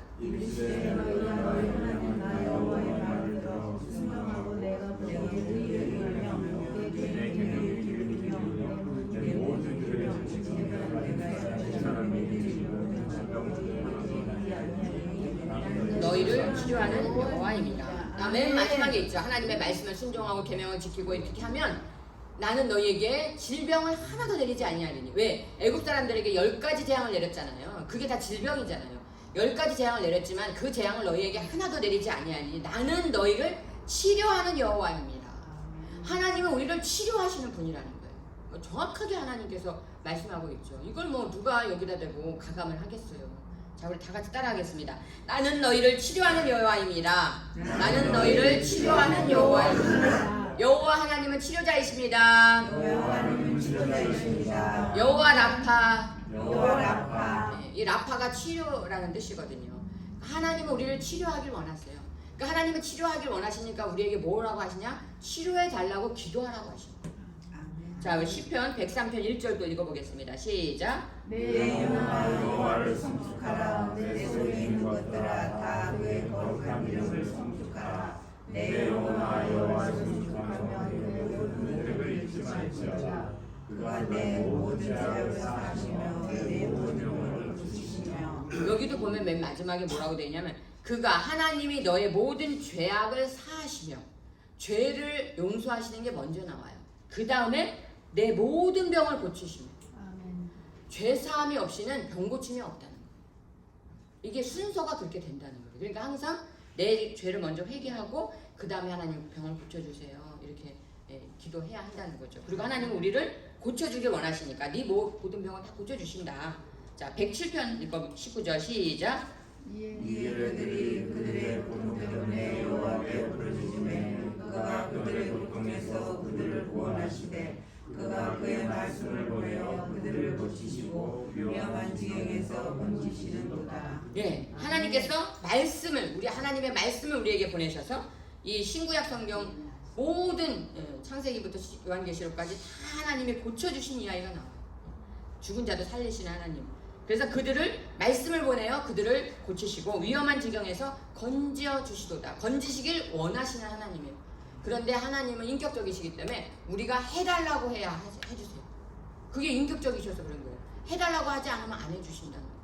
너희를 치료하는 여호와입니다. 맨 마지막에 있죠. 하나님의 말씀을 순종하고 계명을 지키고 이렇게 하면 나는 너희에게 질병을 하나도 내리지 아니하리니. 왜? 애국 사람들에게 10가지 재앙을 내렸잖아요. 그게 다 질병이잖아요. 10가지 재앙을 내렸지만 그 재앙을 너희에게 하나도 내리지 아니하리니 나는 너희를 치료하는 여호와입니다. 하나님은 우리를 치료하시는 분이라는 거예요. 정확하게 하나님께서 말씀하고 있죠. 이걸 뭐 누가 여기다 대고 가감을 하겠어요. 자, 우리 다 같이 따라하겠습니다. 나는 너희를 치료하는 여호와입니다. 나는 너희를 치료하는 여호와입니다. 여호와 하나님은 치료자이십니다. 여호와는 치료자이십니다. 여호와 라파. 여호와 라파. 이 라파가 치료라는 뜻이거든요. 하나님은 우리를 치료하길 원하세요. 그러니까 하나님은 치료하길 원하시니까 우리에게 뭐라고 하시냐? 치료해 달라고 기도하라고 하십니다. 자, 시편 103편 1절도 읽어보겠습니다. 시작. 내 여호와를 성축하라. 내 속에 있는 것들아 다 그의 거룩한 이름을 성축하라. 내 여호와를 성축하며 그의 은혜를 잊지 말지어다. 그가 내 모든 죄악을 사하시며 내 모든 병을 고치시며. 여기도 보면 맨 마지막에 뭐라고 되어 있냐면 그가 하나님이 너의 모든 죄악을 사하시며 죄를 용서하시는 게 먼저 나와요. 그 다음에 내 모든 병을 고치시며. 죄 사함이 없이는 병 고침이 없다는 거예요. 이게 순서가 그렇게 된다는 거예요. 그러니까 항상 내 죄를 먼저 회개하고 그 다음에 하나님 병을 고쳐주세요. 이렇게 기도해야 한다는 거죠. 그리고 하나님은 우리를 고쳐주길 원하시니까 네 모든 병을 다 고쳐주신다. 자, 107편 읽어 19절 시작. 이에 그들의 고통 때문에 여호와께 부르짖으매 그가 그들의 고통에서 그들을 구원하시되 그가 그의 말씀을 보내어 그들을 고치시고 위험한 지경에서 건지시는도다. 예, 하나님께서 말씀을 우리 하나님의 말씀을 우리에게 보내셔서 이 신구약 성경 모든 창세기부터 요한계시록까지 다 하나님이 고쳐주신 이야기가 나와요. 죽은 자도 살리시는 하나님. 그래서 그들을 말씀을 보내어 그들을 고치시고 위험한 지경에서 건져 주시도다. 건지시길 원하시는 하나님이에요. 그런데 하나님은 인격적이시기 때문에 우리가 해달라고 해야 해주세요. 그게 인격적이셔서 그런 거예요. 해달라고 하지 않으면 안 해주신다는 거예요.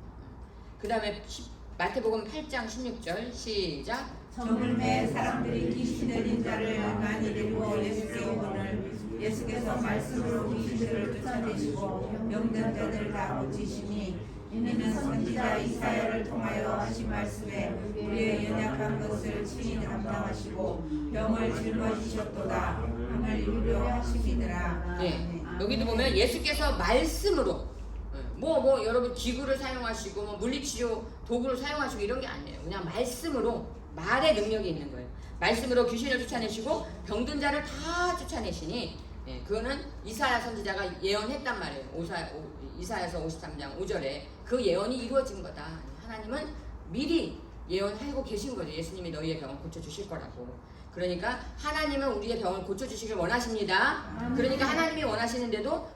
그 다음에 마태복음 8장 16절 시작. 저물매 사람들이 귀신 들린 자를 많이 데리고 예수께 오거늘 예수께서 말씀으로 귀신들을 쫓아내시고 병든 자들을 다 고치시니 이는 선지자 이사야를 통하여 하신 말씀에 우리의 연약한 것을 친히 담당하시고 병을 짊어지셨도다 함을 이루려 하심이더라. 예, 여기도 보면 예수께서 말씀으로 여러분 기구를 사용하시고 물리치료 도구를 사용하시고 이런 게 아니에요. 그냥 말씀으로 말의 능력이 있는 거예요. 말씀으로 귀신을 쫓아내시고 병든 자를 다 쫓아내시니 그거는 이사야 선지자가 예언했단 말이에요. 이사야서 53장 5절에 그 예언이 이루어진 거다. 하나님은 미리 예언하고 계신 거죠. 예수님이 너희의 병을 고쳐주실 거라고. 그러니까 하나님은 우리의 병을 고쳐주시길 원하십니다. 그러니까 하나님이 원하시는 대로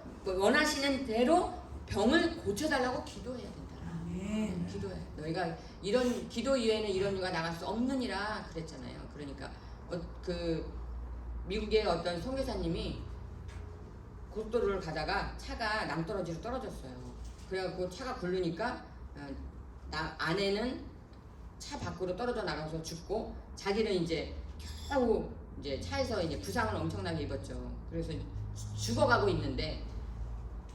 병을 고쳐달라고 기도해야 된다. 기도해. 너희가 이런 기도 이외에는 이런 유가 나갈 수 없느니라 그랬잖아요. 그러니까 그 미국의 어떤 선교사님이 고속도로를 가다가 차가 낭떠러지로 떨어졌어요. 그래갖고 차가 굴르니까 아내는 차 밖으로 떨어져 나가서 죽고 자기는 이제 겨우 이제 차에서 이제 부상을 엄청나게 입었죠. 그래서 죽어가고 있는데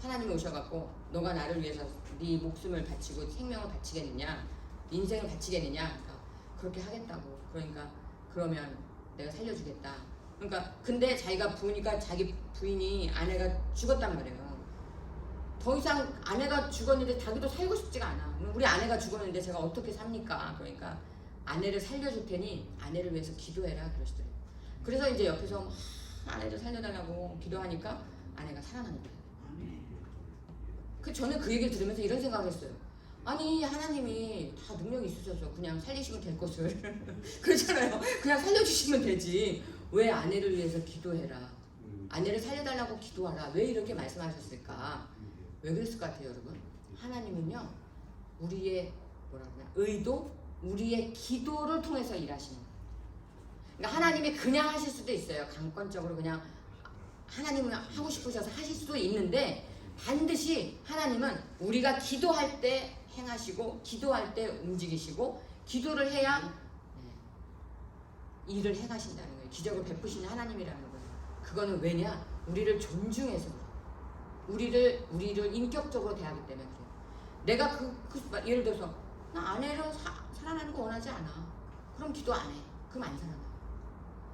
하나님이 오셔갖고 너가 나를 위해서 네 목숨을 바치고 생명을 바치겠느냐, 인생을 바치겠느냐, 그러니까 그렇게 하겠다고. 그러니까 그러면 내가 살려주겠다. 그러니까 근데 자기가 보니까 자기 부인이 아내가 죽었단 말이에요. 더 이상 아내가 죽었는데 자기도 살고 싶지가 않아. 우리 아내가 죽었는데 제가 어떻게 삽니까? 그러니까 아내를 살려줄 테니 아내를 위해서 기도해라 그러시더래요. 그래서 이제 옆에서 막 아내를 살려달라고 기도하니까 아내가 살아나는 거예요. 저는 그 얘기를 들으면서 이런 생각을 했어요. 아니 하나님이 다 능력이 있으셔서 그냥 살리시면 될 것을 그렇잖아요. 그냥 살려주시면 되지. 왜 아내를 위해서 기도해라, 아내를 살려달라고 기도하라, 왜 이렇게 말씀하셨을까? 왜 그랬을 것 같아요 여러분? 하나님은요 우리의 뭐라 그러나 의도, 우리의 기도를 통해서 일하시는 거예요. 그러니까 하나님이 그냥 하실 수도 있어요. 강권적으로 그냥 하나님은 하고 싶으셔서 하실 수도 있는데 반드시 하나님은 우리가 기도할 때 행하시고 기도할 때 움직이시고 기도를 해야 일을 행하신다는 거예요. 기적을 베푸시는 하나님이라는 거예요. 그거는 왜냐? 우리를 존중해서 그래요. 우리를 인격적으로 대하기 때문에 그래요. 내가 예를 들어서 나 아내를 살아나는 거 원하지 않아. 그럼 기도 안 해. 그럼 안 살아나.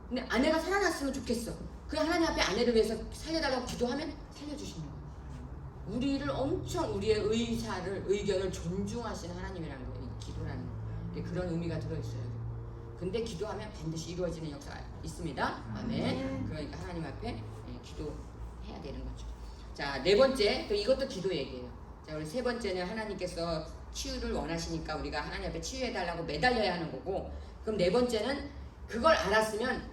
근데 아내가 살아났으면 좋겠어. 그 하나님 앞에 아내를 위해서 살려달라고 기도하면 살려주시는 거예요. 우리를 엄청 우리의 의견을 존중하시는 하나님이라는 거예요. 이 기도라는 게 그런 의미가 들어있어요. 근데 기도하면 반드시 이루어지는 역사가 있습니다. 아멘. 그러니까 하나님 앞에 기도해야 되는 거죠. 자, 네 번째, 또 이것도 기도 얘기예요. 자, 우리 세 번째는 하나님께서 치유를 원하시니까 우리가 하나님 앞에 치유해달라고 매달려야 하는 거고, 그럼 네 번째는 그걸 알았으면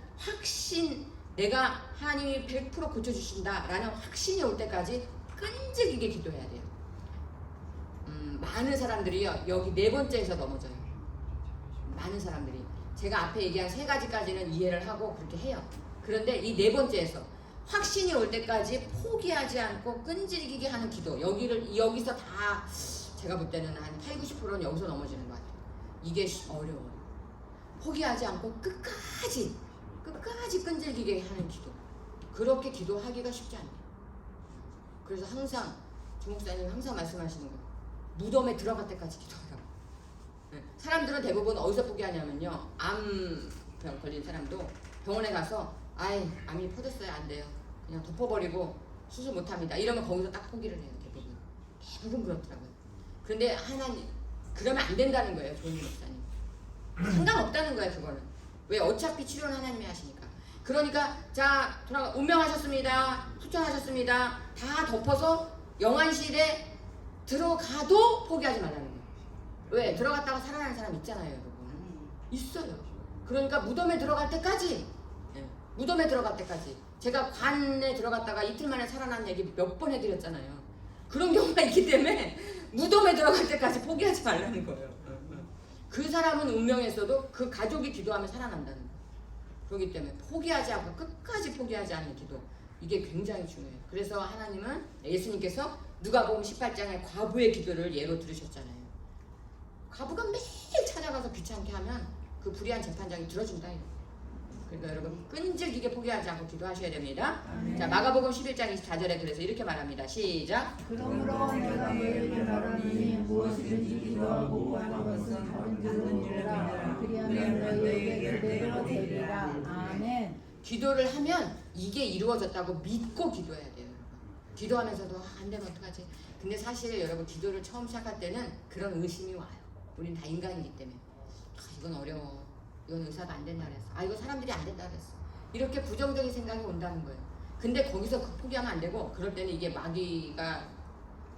내가 하나님이 100% 고쳐주신다라는 확신이 올 때까지 끈질기게 기도해야 돼요. 많은 사람들이요 여기 네 번째에서 넘어져요. 많은 사람들이 제가 앞에 얘기한 세 가지까지는 이해를 하고 그렇게 해요. 그런데 이 네 번째에서 확신이 올 때까지 포기하지 않고 끈질기게 하는 기도, 여기서 다 제가 볼 때는 한 80-90%는 여기서 넘어지는 것 같아요. 이게 어려워요. 포기하지 않고 끝까지 끈질기게 하는 기도, 그렇게 기도하기가 쉽지 않아요. 그래서 항상 주목사님 항상 말씀하시는 거예요. 무덤에 들어갈 때까지 기도하라고. 사람들은 대부분 어디서 포기하냐면요, 암병 걸린 사람도 병원에 가서 암이 퍼졌어요, 안 돼요, 그냥 덮어버리고 수술 못합니다, 이러면 거기서 딱 포기를 해요. 대부분 그렇더라고요. 그런데 하나님 그러면 안 된다는 거예요. 조은희 목사님 상관없다는 거예요. 그거는 왜? 어차피 치료는 하나님이 하시니까. 그러니까 자 운명하셨습니다, 후천하셨습니다, 다 덮어서 영안실에 들어가도 포기하지 말라는 거예요. 왜? 들어갔다가 살아나는 사람 있잖아요, 여러분. 있어요. 그러니까 무덤에 들어갈 때까지, 무덤에 들어갈 때까지. 제가 관에 들어갔다가 이틀 만에 살아난 얘기 몇 번 해드렸잖아요. 그런 경우가 있기 때문에 무덤에 들어갈 때까지 포기하지 말라는 거예요. 그 사람은 운명했어도 그 가족이 기도하면 살아난다는 거예요. 그렇기 때문에 포기하지 않고 끝까지 포기하지 않는 기도, 이게 굉장히 중요해요. 그래서 하나님은, 예수님께서 누가복음 18장의 과부의 기도를 예로 들으셨잖아요. 과부가 매일 찾아가서 귀찮게 하면 그 불의한 재판장이 들어준다. 그러니까 여러분 끈질기게 포기하지 않고 기도하셔야 됩니다. 자, 마가복음 11장 24절에 그래서 이렇게 말합니다. 시작. 그러므로 내가 너희에게 말하노니 무엇이든지 기도하고 구하는 것은 받는 줄을 믿으라. 그리하면 너희에게 그대로 되리라. 아멘. 기도를 하면 이게 이루어졌다고 믿고 기도해야 돼요. 여러분. 기도하면서도 안 되면 어떡하지? 근데 사실 여러분 기도를 처음 시작할 때는 그런 의심이 와요. 우린 다 인간이기 때문에 이건 어려워, 이건 의사가 안 된다 그랬어, 이거 사람들이 안 된다 그랬어, 이렇게 부정적인 생각이 온다는 거예요. 근데 거기서 포기하면 안 되고, 그럴 때는 이게 마귀가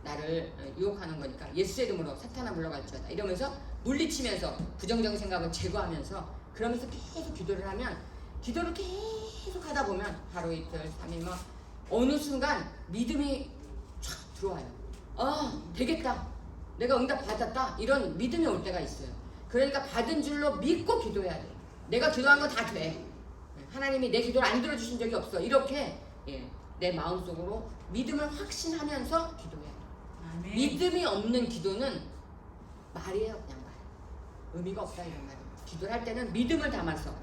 나를 유혹하는 거니까 예수의 이름으로 사탄아 물러갈지어다 이러면서 물리치면서 부정적인 생각을 제거하면서 그러면서 계속 기도를 하면, 기도를 계속 하다 보면 하루 이틀 3일 어느 순간 믿음이 쫙 들어와요. 되겠다, 내가 응답 받았다, 이런 믿음이 올 때가 있어요. 그러니까 받은 줄로 믿고 기도해야 돼. 내가 기도한 건 다 돼. 하나님이 내 기도를 안 들어주신 적이 없어. 이렇게 내 마음속으로 믿음을 확신하면서 기도해야 돼. 아멘. 믿음이 없는 기도는 말이에요. 그냥 말. 의미가 없다 이런 말이에요. 기도를 할 때는 믿음을 담아서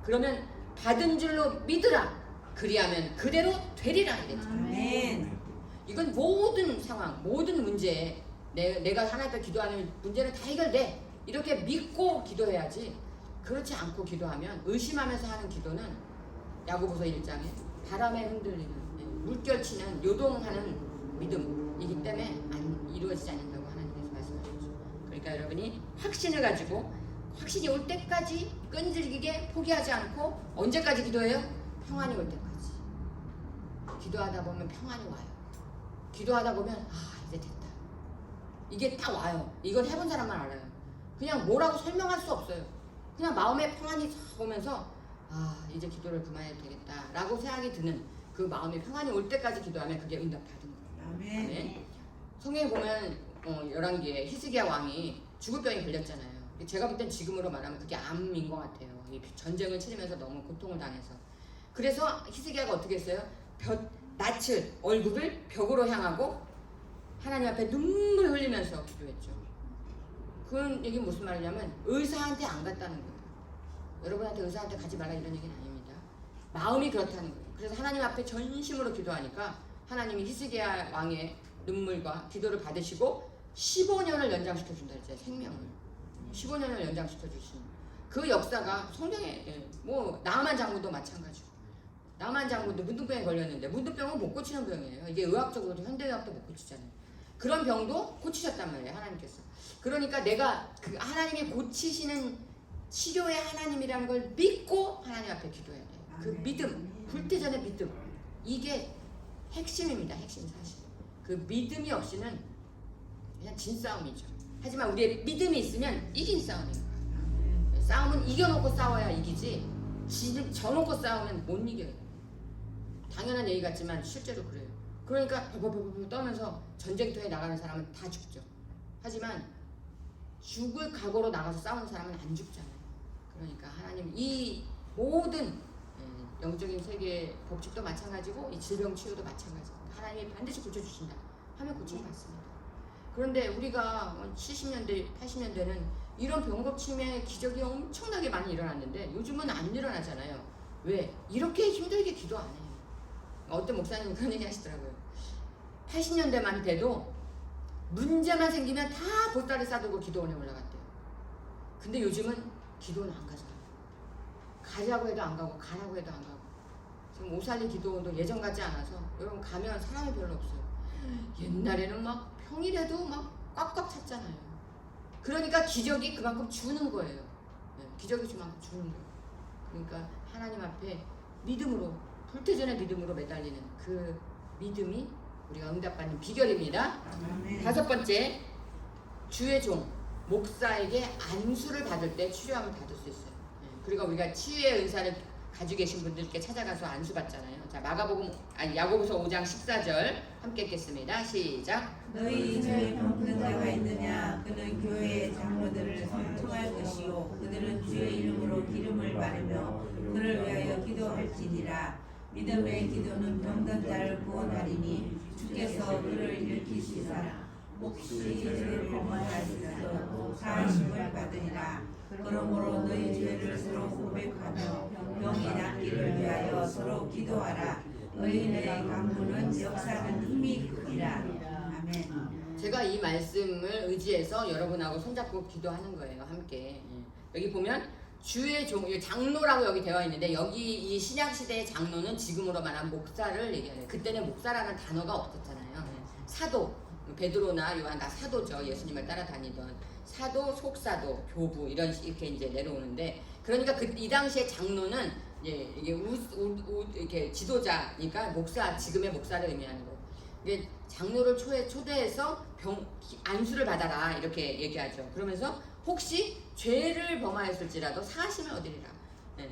그러면 받은 줄로 믿으라. 그리하면 그대로 되리라 이랬죠. 아멘. 이건 모든 상황, 모든 문제에 내가 하나님 앞에 기도하는 문제는 다 해결돼. 이렇게 믿고 기도해야지. 그렇지 않고 기도하면 의심하면서 하는 기도는 야고보서 1장에 바람에 흔들리는 물결치는 요동하는 믿음이기 때문에 이루어지지 않는다고 하나님께서 말씀하셨죠. 그러니까 여러분이 확신을 가지고 확신이 올 때까지 끈질기게 포기하지 않고 언제까지 기도해요? 평안이 올 때까지. 기도하다 보면 평안이 와요. 기도하다 보면 이제 됐다. 이게 딱 와요. 이건 해본 사람만 알아요. 그냥 뭐라고 설명할 수 없어요. 그냥 마음에 평안이 싹 오면서 이제 기도를 그만해도 되겠다 라고 생각이 드는 그 마음의 평안이 올 때까지 기도하면 그게 응답 받은 거예요. 아멘. 성경에 보면 열왕기에 히스기야 왕이 죽을 병이 걸렸잖아요. 제가 볼 땐 지금으로 말하면 그게 암인 것 같아요. 이 전쟁을 치르면서 너무 고통을 당해서. 그래서 히스기야가 어떻게 했어요? 낯을 얼굴을 벽으로 향하고 하나님 앞에 눈물 흘리면서 기도했죠. 그런 얘기는 무슨 말이냐면 의사한테 안 갔다는 거예요. 여러분한테 의사한테 가지 말라 이런 얘기는 아닙니다. 마음이 그렇다는 거예요. 그래서 하나님 앞에 전심으로 기도하니까 하나님이 히스기야 왕의 눈물과 기도를 받으시고 15년을 연장시켜 준다 했잖아요. 생명을 15년을 연장시켜 주신 그 역사가 성경에 뭐 나아만 장군도 마찬가지고 나아만 장군도 문둥병에 걸렸는데 문둥병은 못 고치는 병이에요. 이게 의학적으로도 현대의학도 못 고치잖아요. 그런 병도 고치셨단 말이에요. 하나님께서. 그러니까 내가 그 하나님이 고치시는 치료의 하나님이라는 걸 믿고 하나님 앞에 기도해야 돼요. 그 믿음, 불태전의 믿음, 이게 핵심입니다. 핵심 사실. 그 믿음이 없이는 그냥 진 싸움이죠. 하지만 우리의 믿음이 있으면 이긴 싸움이에요. 싸움은 이겨놓고 싸워야 이기지 져놓고 싸우면 못 이겨요. 당연한 얘기 같지만 실제로 그래요. 그러니까 버버버버 떠면서 전쟁터에 나가는 사람은 다 죽죠. 하지만 죽을 각오로 나가서 싸우는 사람은 안 죽잖아요. 그러니까 하나님 이 모든 영적인 세계의 법칙도 마찬가지고 이 질병 치유도 마찬가지고 하나님이 반드시 고쳐주신다 하면 고침을 받습니다. 그런데 우리가 70년대, 80년대는 이런 병고침의 기적이 엄청나게 많이 일어났는데 요즘은 안 일어나잖아요. 왜? 이렇게 힘들게 기도 안 해요. 어떤 목사님은 그런 얘기 하시더라고요. 80년대만 돼도 문제만 생기면 다 보따리 싸들고 기도원에 올라갔대요. 근데 요즘은 기도는 안 가잖아요. 가자고 해도 안 가고 가라고 해도 안 가고 지금 오살리 기도원도 예전 같지 않아서 여러분 가면 사람이 별로 없어요. 옛날에는 막 평일에도 막 꽉꽉 찼잖아요. 그러니까 기적이 그만큼 주는 거예요. 기적이 그만큼 주는 거예요. 그러니까 하나님 앞에 믿음으로 불태전의 믿음으로 매달리는 그 믿음이 우리가 응답받는 비결입니다. 아멘. 5번째, 주의 종 목사에게 안수를 받을 때 치료함을 받을 수 있어요. 그리고 우리가 치유의 은사를 가지고 계신 분들께 찾아가서 안수 받잖아요. 자, 야고보서 5장 14절 함께 읽겠습니다. 시작. 너희 중에 병든 자가 있느냐? 그는 교회의 장로들을 성통할 것이요 그들은 주의 이름으로 기름을 바르며 그를 위하여 기도할지니라. 믿음의 기도는 병든 자를 구원하리니 주께서 그를 일으키시사 혹시 죄를 범하였을지라도 사하심을 받으리라. 그러므로 너희 죄를 서로 고백하며 병이 낫기를 위하여 서로 기도하라. 의인의 강구는 역사는 힘이 크리라. 아멘. 제가 이 말씀을 의지해서 여러분하고 손잡고 기도하는 거예요. 함께. 여기 보면 주의 종, 장로라고 여기 되어 있는데 여기 이 신약 시대의 장로는 지금으로 말하면 목사를 얘기해요. 그때는 목사라는 단어가 없었잖아요. 사도, 베드로나 요한 다 사도죠. 예수님을 따라다니던 사도, 속사도, 교부 이렇게 이제 내려오는데 그러니까 이 당시에 장로는 이게 이렇게 지도자니까 목사, 지금의 목사를 의미하는 거예요. 이게 장로를 초대해서 안수를 받아라 이렇게 얘기하죠. 그러면서 혹시 죄를 범하였을지라도 사하심을 얻으리라.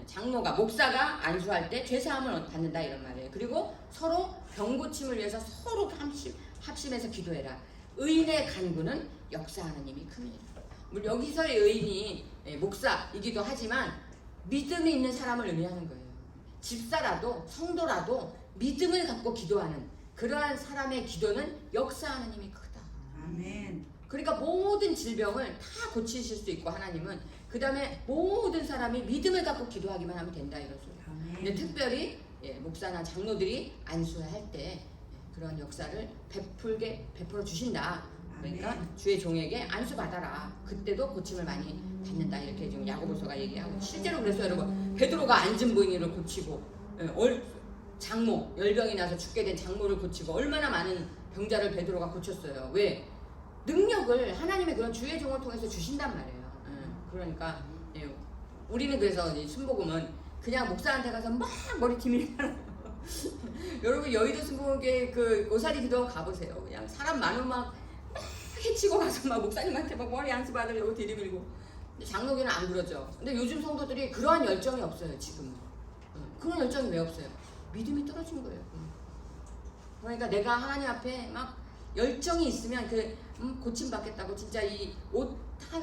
장로가 목사가 안수할 때 죄사함을 받는다 이런 말이에요. 그리고 서로 병고침을 위해서 서로 합심해서 기도해라. 의인의 간구는 역사하는 힘이 큽니다. 물론 여기서의 의인이 목사이기도 하지만 믿음이 있는 사람을 의미하는 거예요. 집사라도 성도라도 믿음을 갖고 기도하는 그러한 사람의 기도는 역사하는 힘이 크다. 아멘. 그러니까 모든 질병을 다 고치실 수 있고 하나님은 그 다음에 모든 사람이 믿음을 갖고 기도하기만 하면 된다 이거죠. 근데 특별히 목사나 장로들이 안수할 때 그런 역사를 베풀어 주신다. 그러니까 주의 종에게 안수 받아라. 그때도 고침을 많이 받는다. 이렇게 지금 야고보서가 얘기하고 실제로 그래서 여러분 베드로가 앉은 부인을 고치고 장모 열병이 나서 죽게 된 장모를 고치고 얼마나 많은 병자를 베드로가 고쳤어요. 왜? 능력을 하나님의 그런 주의 종을 통해서 주신단 말이에요. 그러니까 우리는 그래서 이 순복음은 그냥 목사한테 가서 막 머리 디밀잖아요. 여러분 여의도 순복음교회 그 오사리 기도 가보세요. 그냥 사람 많으면 막 해치고 가서 막 목사님한테 막 머리 안수 받으려고 들이밀고. 근데 장로교는 안 그러죠. 근데 요즘 성도들이 그러한 열정이 없어요 지금은. 그런 열정이 왜 없어요? 믿음이 떨어진 거예요. 그러니까 내가 하나님 앞에 막 열정이 있으면 고침 받겠다고 진짜 이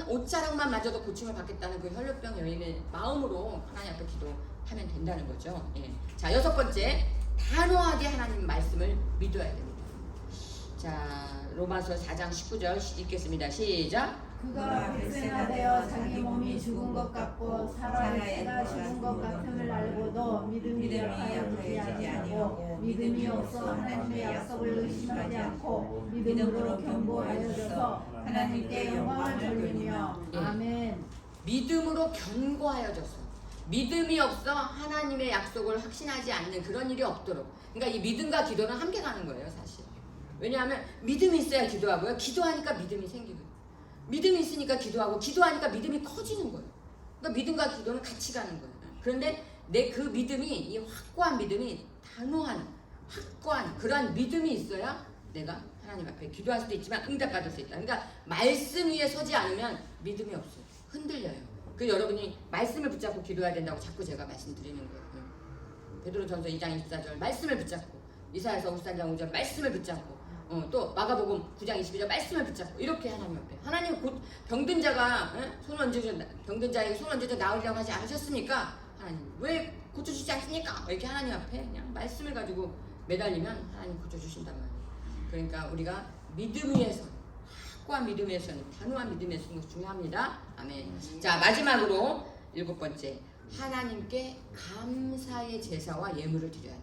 옷자락만 마저도 고침을 받겠다는 그 혈류병 여인의 마음으로 하나님 앞에 기도하면 된다는 거죠. 자, 6번째, 단호하게 하나님 말씀을 믿어야 됩니다. 자, 로마서 4장 19절 읽겠습니다. 시작. 그가 백세나 되어 자기 몸이 죽은 것 같고 살아있다가 죽은 것 같음을 알고도 믿음이 약하여지지 아니하고 믿음이 없어 하나님의 약속을 의심하지 않고 믿음으로 견고하여져서 하나님께 영광을 돌리며 아멘. 믿음으로 견고하여져서 믿음이 없어 하나님의 약속을 확신하지 않는 그런 일이 없도록. 그러니까 이 믿음과 기도는 함께 가는 거예요 사실. 왜냐하면 믿음이 있어야 기도하고요. 기도하니까 믿음이 생기고 믿음이 있으니까 기도하고 기도하니까 믿음이 커지는 거예요. 그러니까 믿음과 기도는 같이 가는 거예요. 그런데 내 그 믿음이 이 확고한 믿음이 단호한 확고한 그러한 믿음이 있어야 내가 하나님 앞에 기도할 수도 있지만 응답받을 수 있다. 그러니까 말씀 위에 서지 않으면 믿음이 없어요. 흔들려요. 그 여러분이 말씀을 붙잡고 기도해야 된다고 자꾸 제가 말씀드리는 거예요. 베드로전서 2장 24절 말씀을 붙잡고 이사야서 53장 5절 말씀을 붙잡고 또 마가복음 9장 22절 말씀을 붙잡고 이렇게 하나님 앞에 하나님 곧 병든 자가 병든 자에게 손 얹어서 나으리라고 하지 않으셨습니까? 하나님 왜 고쳐주지 않습니까? 이렇게 하나님 앞에 그냥 말씀을 가지고 매달리면 하나님 고쳐주신단 말이에요. 그러니까 우리가 믿음 위에서 확고한 믿음 위에서는 단호한 믿음 위에서는 것이 중요합니다. 아멘. 자, 마지막으로 7번째, 하나님께 감사의 제사와 예물을 드려야 돼.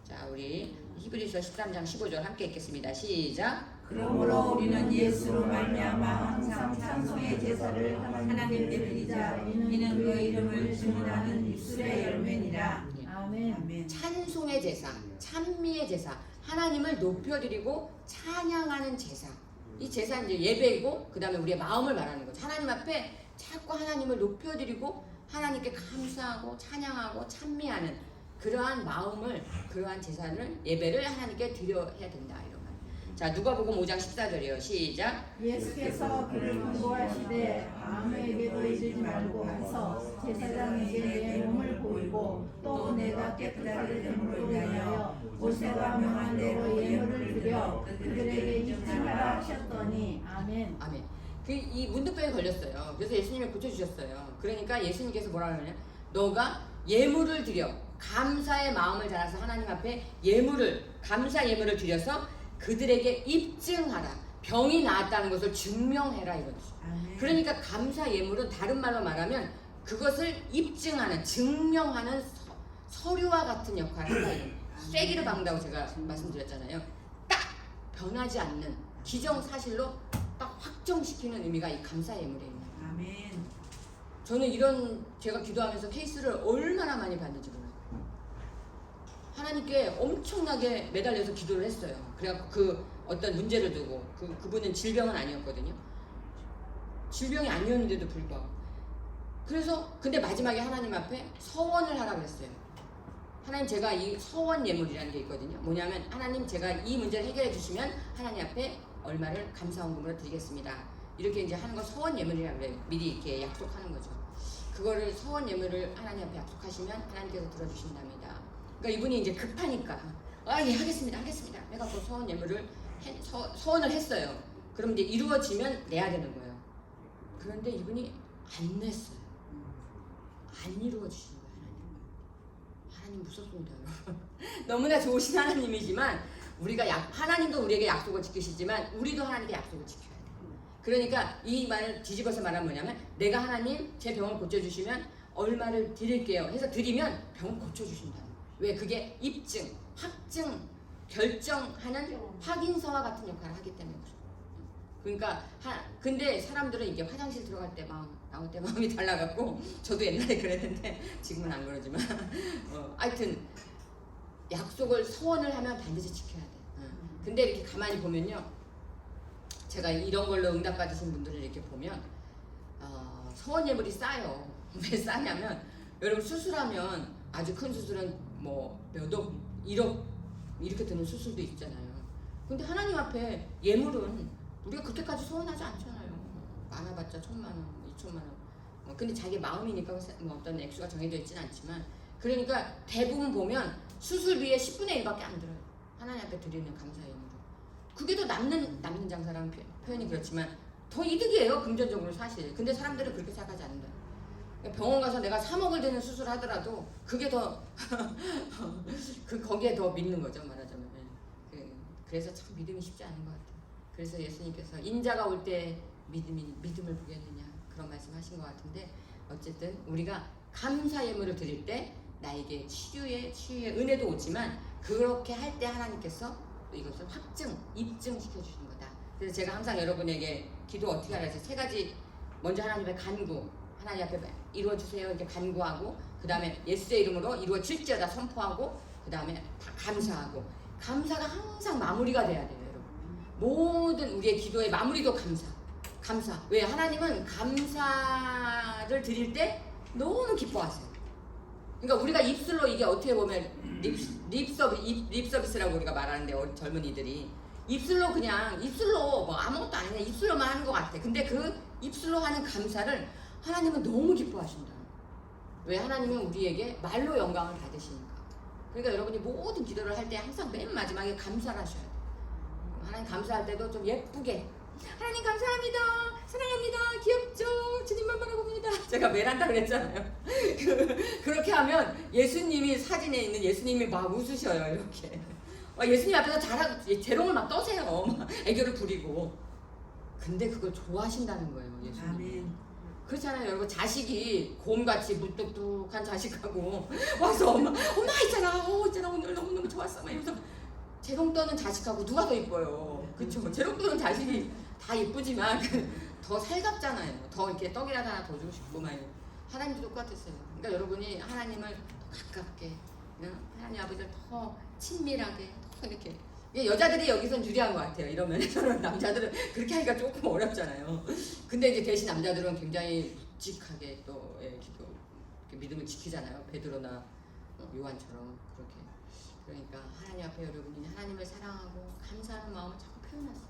자, 우리 히브리서 13장 15절 함께 읽겠습니다. 시작. 그러므로 우리는 예수로 말미암아 항상 찬송의 제사를 하나님께 드리자. 이는 그의 이름을 증언하는 입술의 열매니라. 아멘. 찬송의 제사, 찬미의 제사, 하나님을 높여드리고 찬양하는 제사. 이 제사는 이제 예배이고 그 다음에 우리의 마음을 말하는 거죠. 하나님 앞에 자꾸 하나님을 높여드리고 하나님께 감사하고 찬양하고 찬미하는 그러한 마음을, 그러한 제사를, 예배를 하나님께 드려야 된다 이런 말. 자, 누가복음 5장 14절이요. 시작. 예수께서 그를 권고하시되 아무에게도 이르지 말고 해서 제사장에게 내 몸을 보이고 또 내가 깨끗하게 됨으로 인하여 모세가 명한 대로 예물을 드려 그들에게 입증하라 하셨더니 아멘. 아멘. 이 문둥병에 걸렸어요. 그래서 예수님이 고쳐주셨어요. 그러니까 예수님께서 뭐라 그러냐? 너가 예물을 드려 감사의 마음을 달아서 하나님 앞에 감사 예물을 드려서 그들에게 입증하라. 병이 나았다는 것을 증명해라 이거죠. 그러니까 감사 예물은 다른 말로 말하면 그것을 입증하는, 증명하는 서류와 같은 역할을 한다. 쐐기를 박는다고 제가 말씀드렸잖아요. 딱 변하지 않는 기정사실로 딱 확정시키는 의미가 이 감사 예물에 있는 거예요. 아멘. 저는 이런 제가 기도하면서 케이스를 얼마나 많이 받는지 몰라요. 하나님께 엄청나게 매달려서 기도를 했어요. 그래갖고 그 어떤 문제를 두고 그분은 질병은 아니었거든요. 질병이 아니었는데도 불구하고. 그래서 근데 마지막에 하나님 앞에 서원을 하라 그랬어요. 하나님 제가 이 서원 예물이라는 게 있거든요. 뭐냐면 하나님 제가 이 문제를 해결해 주시면 하나님 앞에 얼마를 감사헌금으로 드리겠습니다. 이렇게 이제 하는 거 서원 예물이라고 그래요. 미리 이렇게 약속하는 거죠. 그거를 서원 예물을 하나님 앞에 약속하시면 하나님께서 들어주신답니다. 그러니까 이분이 이제 급하니까 예 하겠습니다 해갖고 서원 예물을 서원을 했어요. 그럼 이제 이루어지면 내야 되는 거예요. 그런데 이분이 안 냈어요. 안 이루어지신 거예요. 하나님 참 무섭습니다, 여러분. 너무나 좋으신 하나님이지만 우리가 하나님도 우리에게 약속을 지키시지만 우리도 하나님께 약속을 지켜야 돼. 그러니까 이 말을 뒤집어서 말하면 뭐냐면 내가 하나님 제 병을 고쳐주시면 얼마를 드릴게요 해서 드리면 병을 고쳐주신다. 왜? 그게 입증, 확증, 결정하는 확인서와 같은 역할을 하기 때문에 그렇죠. 그러니까 근데 사람들은 이게 화장실 들어갈 때 마음, 나올 때 마음이 달라갖고 저도 옛날에 그랬는데 지금은 안 그러지만 하여튼 약속을 서원을 하면 반드시 지켜야 돼. 근데 이렇게 가만히 보면요, 제가 이런 걸로 응답 받으신 분들을 이렇게 보면 서원 예물이 싸요. 왜 싸냐면 여러분 수술하면 아주 큰 수술은 뭐 몇억, 1억 이렇게 드는 수술도 있잖아요. 근데 하나님 앞에 예물은 우리가 그렇게까지 소원하지 않잖아요. 많아봤자 1,000만 원, 2,000만 원. 근데 자기 마음이니까 뭐 어떤 액수가 정해져 있지는 않지만, 그러니까 대부분 보면 수술비의 10분의 1밖에 안 들어요. 하나님 앞에 드리는 감사의 예물은. 그게 더 남는 장사라는 표현이 그렇지만 더 이득이에요, 금전적으로 사실. 근데 사람들은 그렇게 생각하지 않는다. 병원 가서 내가 3억을 드는 수술을 하더라도 그게 더 거기에 더 믿는 거죠, 말하자면. 그래서 참 믿음이 쉽지 않은 것 같아요. 그래서 예수님께서 인자가 올 때 믿음을 보겠느냐 그런 말씀하신 것 같은데, 어쨌든 우리가 감사 예물을 드릴 때 나에게 치유의 은혜도 오지만 그렇게 할 때 하나님께서 이것을 확증, 입증시켜 주시는 거다. 그래서 제가 항상 여러분에게 기도 어떻게 하라 해서 3가지, 먼저 하나님의 간구, 하나님 앞에 이루어주세요 이렇게 간구하고, 그 다음에 예수의 이름으로 이루어질지어다 선포하고, 그 다음에 다 감사하고. 감사가 항상 마무리가 돼야 돼요, 여러분. 모든 우리의 기도의 마무리도 감사. 왜? 하나님은 감사를 드릴 때 너무 기뻐하세요. 그러니까 우리가 입술로, 이게 어떻게 보면 립 서비스라고 우리가 말하는데, 젊은이들이 입술로 뭐 아무것도 아니냐 입술로만 하는 것 같아. 근데 그 입술로 하는 감사를 하나님은 너무 기뻐하신다. 왜? 하나님은 우리에게 말로 영광을 받으시니까. 그러니까 여러분이 모든 기도를 할 때 항상 맨 마지막에 감사를 하셔야 돼요. 하나님 감사할 때도 좀 예쁘게, 하나님 감사합니다, 사랑합니다, 귀엽죠, 주님만 바라봅니다. 제가 매일 한다 그랬잖아요. 그렇게 하면 예수님이, 사진에 있는 예수님이 막 웃으셔요, 이렇게. 예수님 앞에서 재롱을 막 떠세요. 막 애교를 부리고. 근데 그걸 좋아하신다는 거예요, 예수님. 아멘. 그렇잖아요, 여러분. 자식이 곰같이 무뚝뚝한 자식하고 와서 엄마 있잖아, 오늘 너무너무 좋았어 막 이러면서 재롱 떠는 자식하고 누가 더 이뻐요? 그쵸? 재롱 떠는 자식이 다 이쁘지만 더 살갑잖아요. 더 이렇게 떡이라도 하나 더 주고 싶고 막. 하나님도 똑같았어요. 그러니까 여러분이 하나님을 더 가깝게, 하나님 아버지를 더 친밀하게, 더 이렇게. 여자들이 여기선 유리한 것 같아요. 이런 면에서는. 남자들은 그렇게 하기가 조금 어렵잖아요. 근데 이제 대신 남자들은 굉장히 묵직하게 또 기도, 믿음을 지키잖아요. 베드로나 요한처럼 그렇게. 그러니까 하나님 앞에 여러분이 하나님을 사랑하고 감사하는 마음을 자꾸 표현하세요.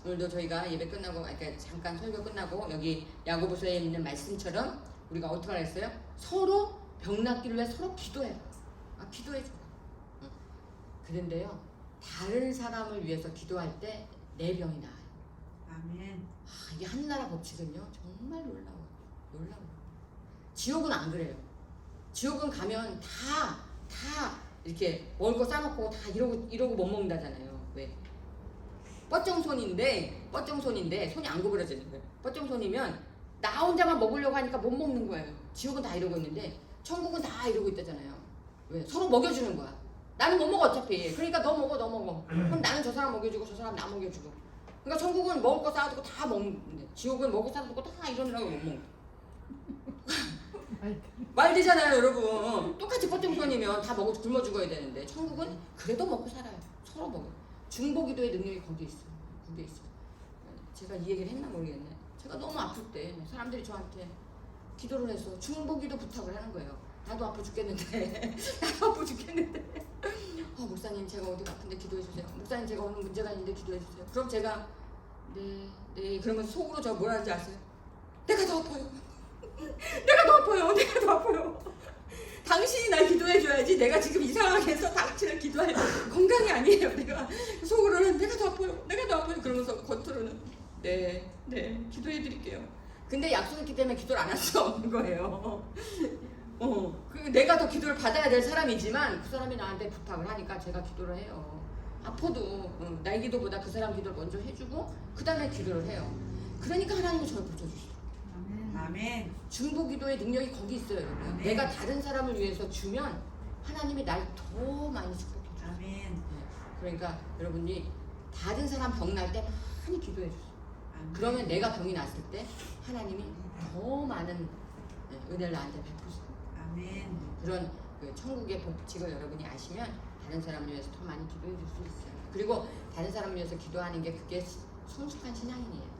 오늘도 저희가 예배 끝나고, 그러니까 잠깐 설교 끝나고 여기 야고보서에 있는 말씀처럼 우리가 어떻게 했어요? 서로 병 낫기를 위해 서로 기도해라. 기도해줘. 그런데요, 다른 사람을 위해서 기도할 때 내 병이 나아요. 아멘. 이게 하늘나라 법칙은요, 정말 놀라워요. 지옥은 안 그래요. 지옥은 가면 다 이렇게 먹을 거 싸놓고 다 이러고 못 먹는다잖아요. 왜? 뻗정손인데 손이 안 구부러지는 거예요. 뻗정손이면 나 혼자만 먹으려고 하니까 못 먹는 거예요. 지옥은 다 이러고 있는데 천국은 다 이러고 있다잖아요. 왜? 서로 먹여주는 거야. 나는 못 먹어 어차피. 그러니까 너 먹어. 그럼 나는 저 사람 먹여주고 저 사람 나 먹여주고. 그러니까 천국은 먹을 거 싸두고 다 먹는데, 지옥은 먹을 거 싸두고 다 이러느라고 못 먹는. 말 되잖아요, 여러분. 똑같이 뻗정손이면 다 굶어 죽어야 되는데, 천국은 그래도 먹고 살아요. 서로 먹어. 중보기도의 능력이 거기에 있어요. 제가 이 얘기를 했나 모르겠네. 제가 너무 아플 때 사람들이 저한테 기도를 해서 중보기도 부탁을 하는 거예요. 나도 아파 죽겠는데 목사님 제가 어디 아픈데 기도해 주세요. 목사님 제가 오늘 문제가 있는데 기도해 주세요. 그럼 제가 네 그러면서 속으로 저 뭐라 하는지 아세요? 내가 더 아파요. 내가 더 아파요. 당신이 날 기도해 줘야지. 내가 지금 이상하게 해서 당신을 기도할 건강이 아니에요. 내가 속으로는 내가 더 아파요. 그러면서 겉으로는 네 기도해 드릴게요. 근데 약속했기 때문에 기도를 안 할 수 없는 거예요. 내가 더 기도를 받아야 될 사람이지만 그 사람이 나한테 부탁을 하니까 제가 기도를 해요. 아파도 나의 기도보다 그 사람 기도를 먼저 해주고 그 다음에 기도를 해요. 그러니까 하나님이 저를 고쳐주시더라고요. 아멘. 중보기도의 능력이 거기 있어요, 여러분. 아멘. 내가 다른 사람을 위해서 주면 하나님이 날 더 많이 축복해줘요. 아멘. 그러니까 여러분이 다른 사람 병 날 때 많이 기도해주세요. 아멘. 그러면 내가 병이 났을 때 하나님이 더 많은 은혜를 나한테 베푸세요. 아멘. 그런 그 천국의 법칙을 여러분이 아시면 다른 사람을 위해서 더 많이 기도해 줄 수 있어요. 그리고 다른 사람을 위해서 기도하는 게 그게 성숙한 신앙이에요.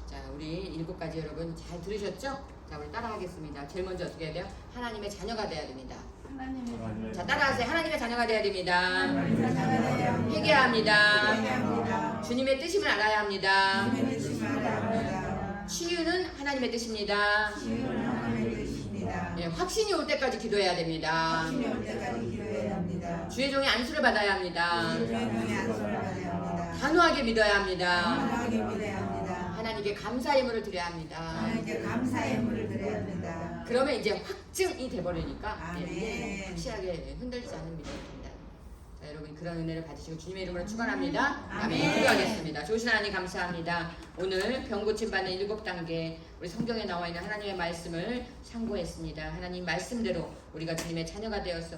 자, 우리 7가지 여러분 잘 들으셨죠? 자, 우리 따라하겠습니다. 제일 먼저 어떻게 해야 돼요? 하나님의 자녀가 돼야 됩니다. 하나님의 자, 따라하세요. 하나님의 자녀가 돼야 됩니다. 자녀가 회개해야 합니다. 회개합니다. 주님의 뜻임을 알아야 합니다. 주님의 뜻을 알아야 치유는 하나님의 뜻입니다. 치유는 하나님의 뜻입니다. 예, 확신이 올 때까지 기도해야 됩니다. 확신이 올 때까지 기도해야 합니다. 주의 종의 안수를 받아야 합니다. 주님의 안수를 받아야 합니다. 단호하게 믿어야 합니다. 감사하게 믿어야 합니다. 하나님께 감사의 물을 드려야 합니다. 하나님께 감사의 물을 드려야 합니다. 그러면 이제 확증이 돼버리니까 아멘. 이제는 확실하게 흔들리지 않는 믿음이 됩니다. 자, 여러분 그런 은혜를 받으시고 주님의 이름으로 축원합니다. 아멘. 아멘. 기도하겠습니다. 좋으신 하나님 감사합니다. 오늘 병 고침 받는 7단계 우리 성경에 나와 있는 하나님의 말씀을 상고했습니다. 하나님 말씀대로 우리가 주님의 자녀가 되어서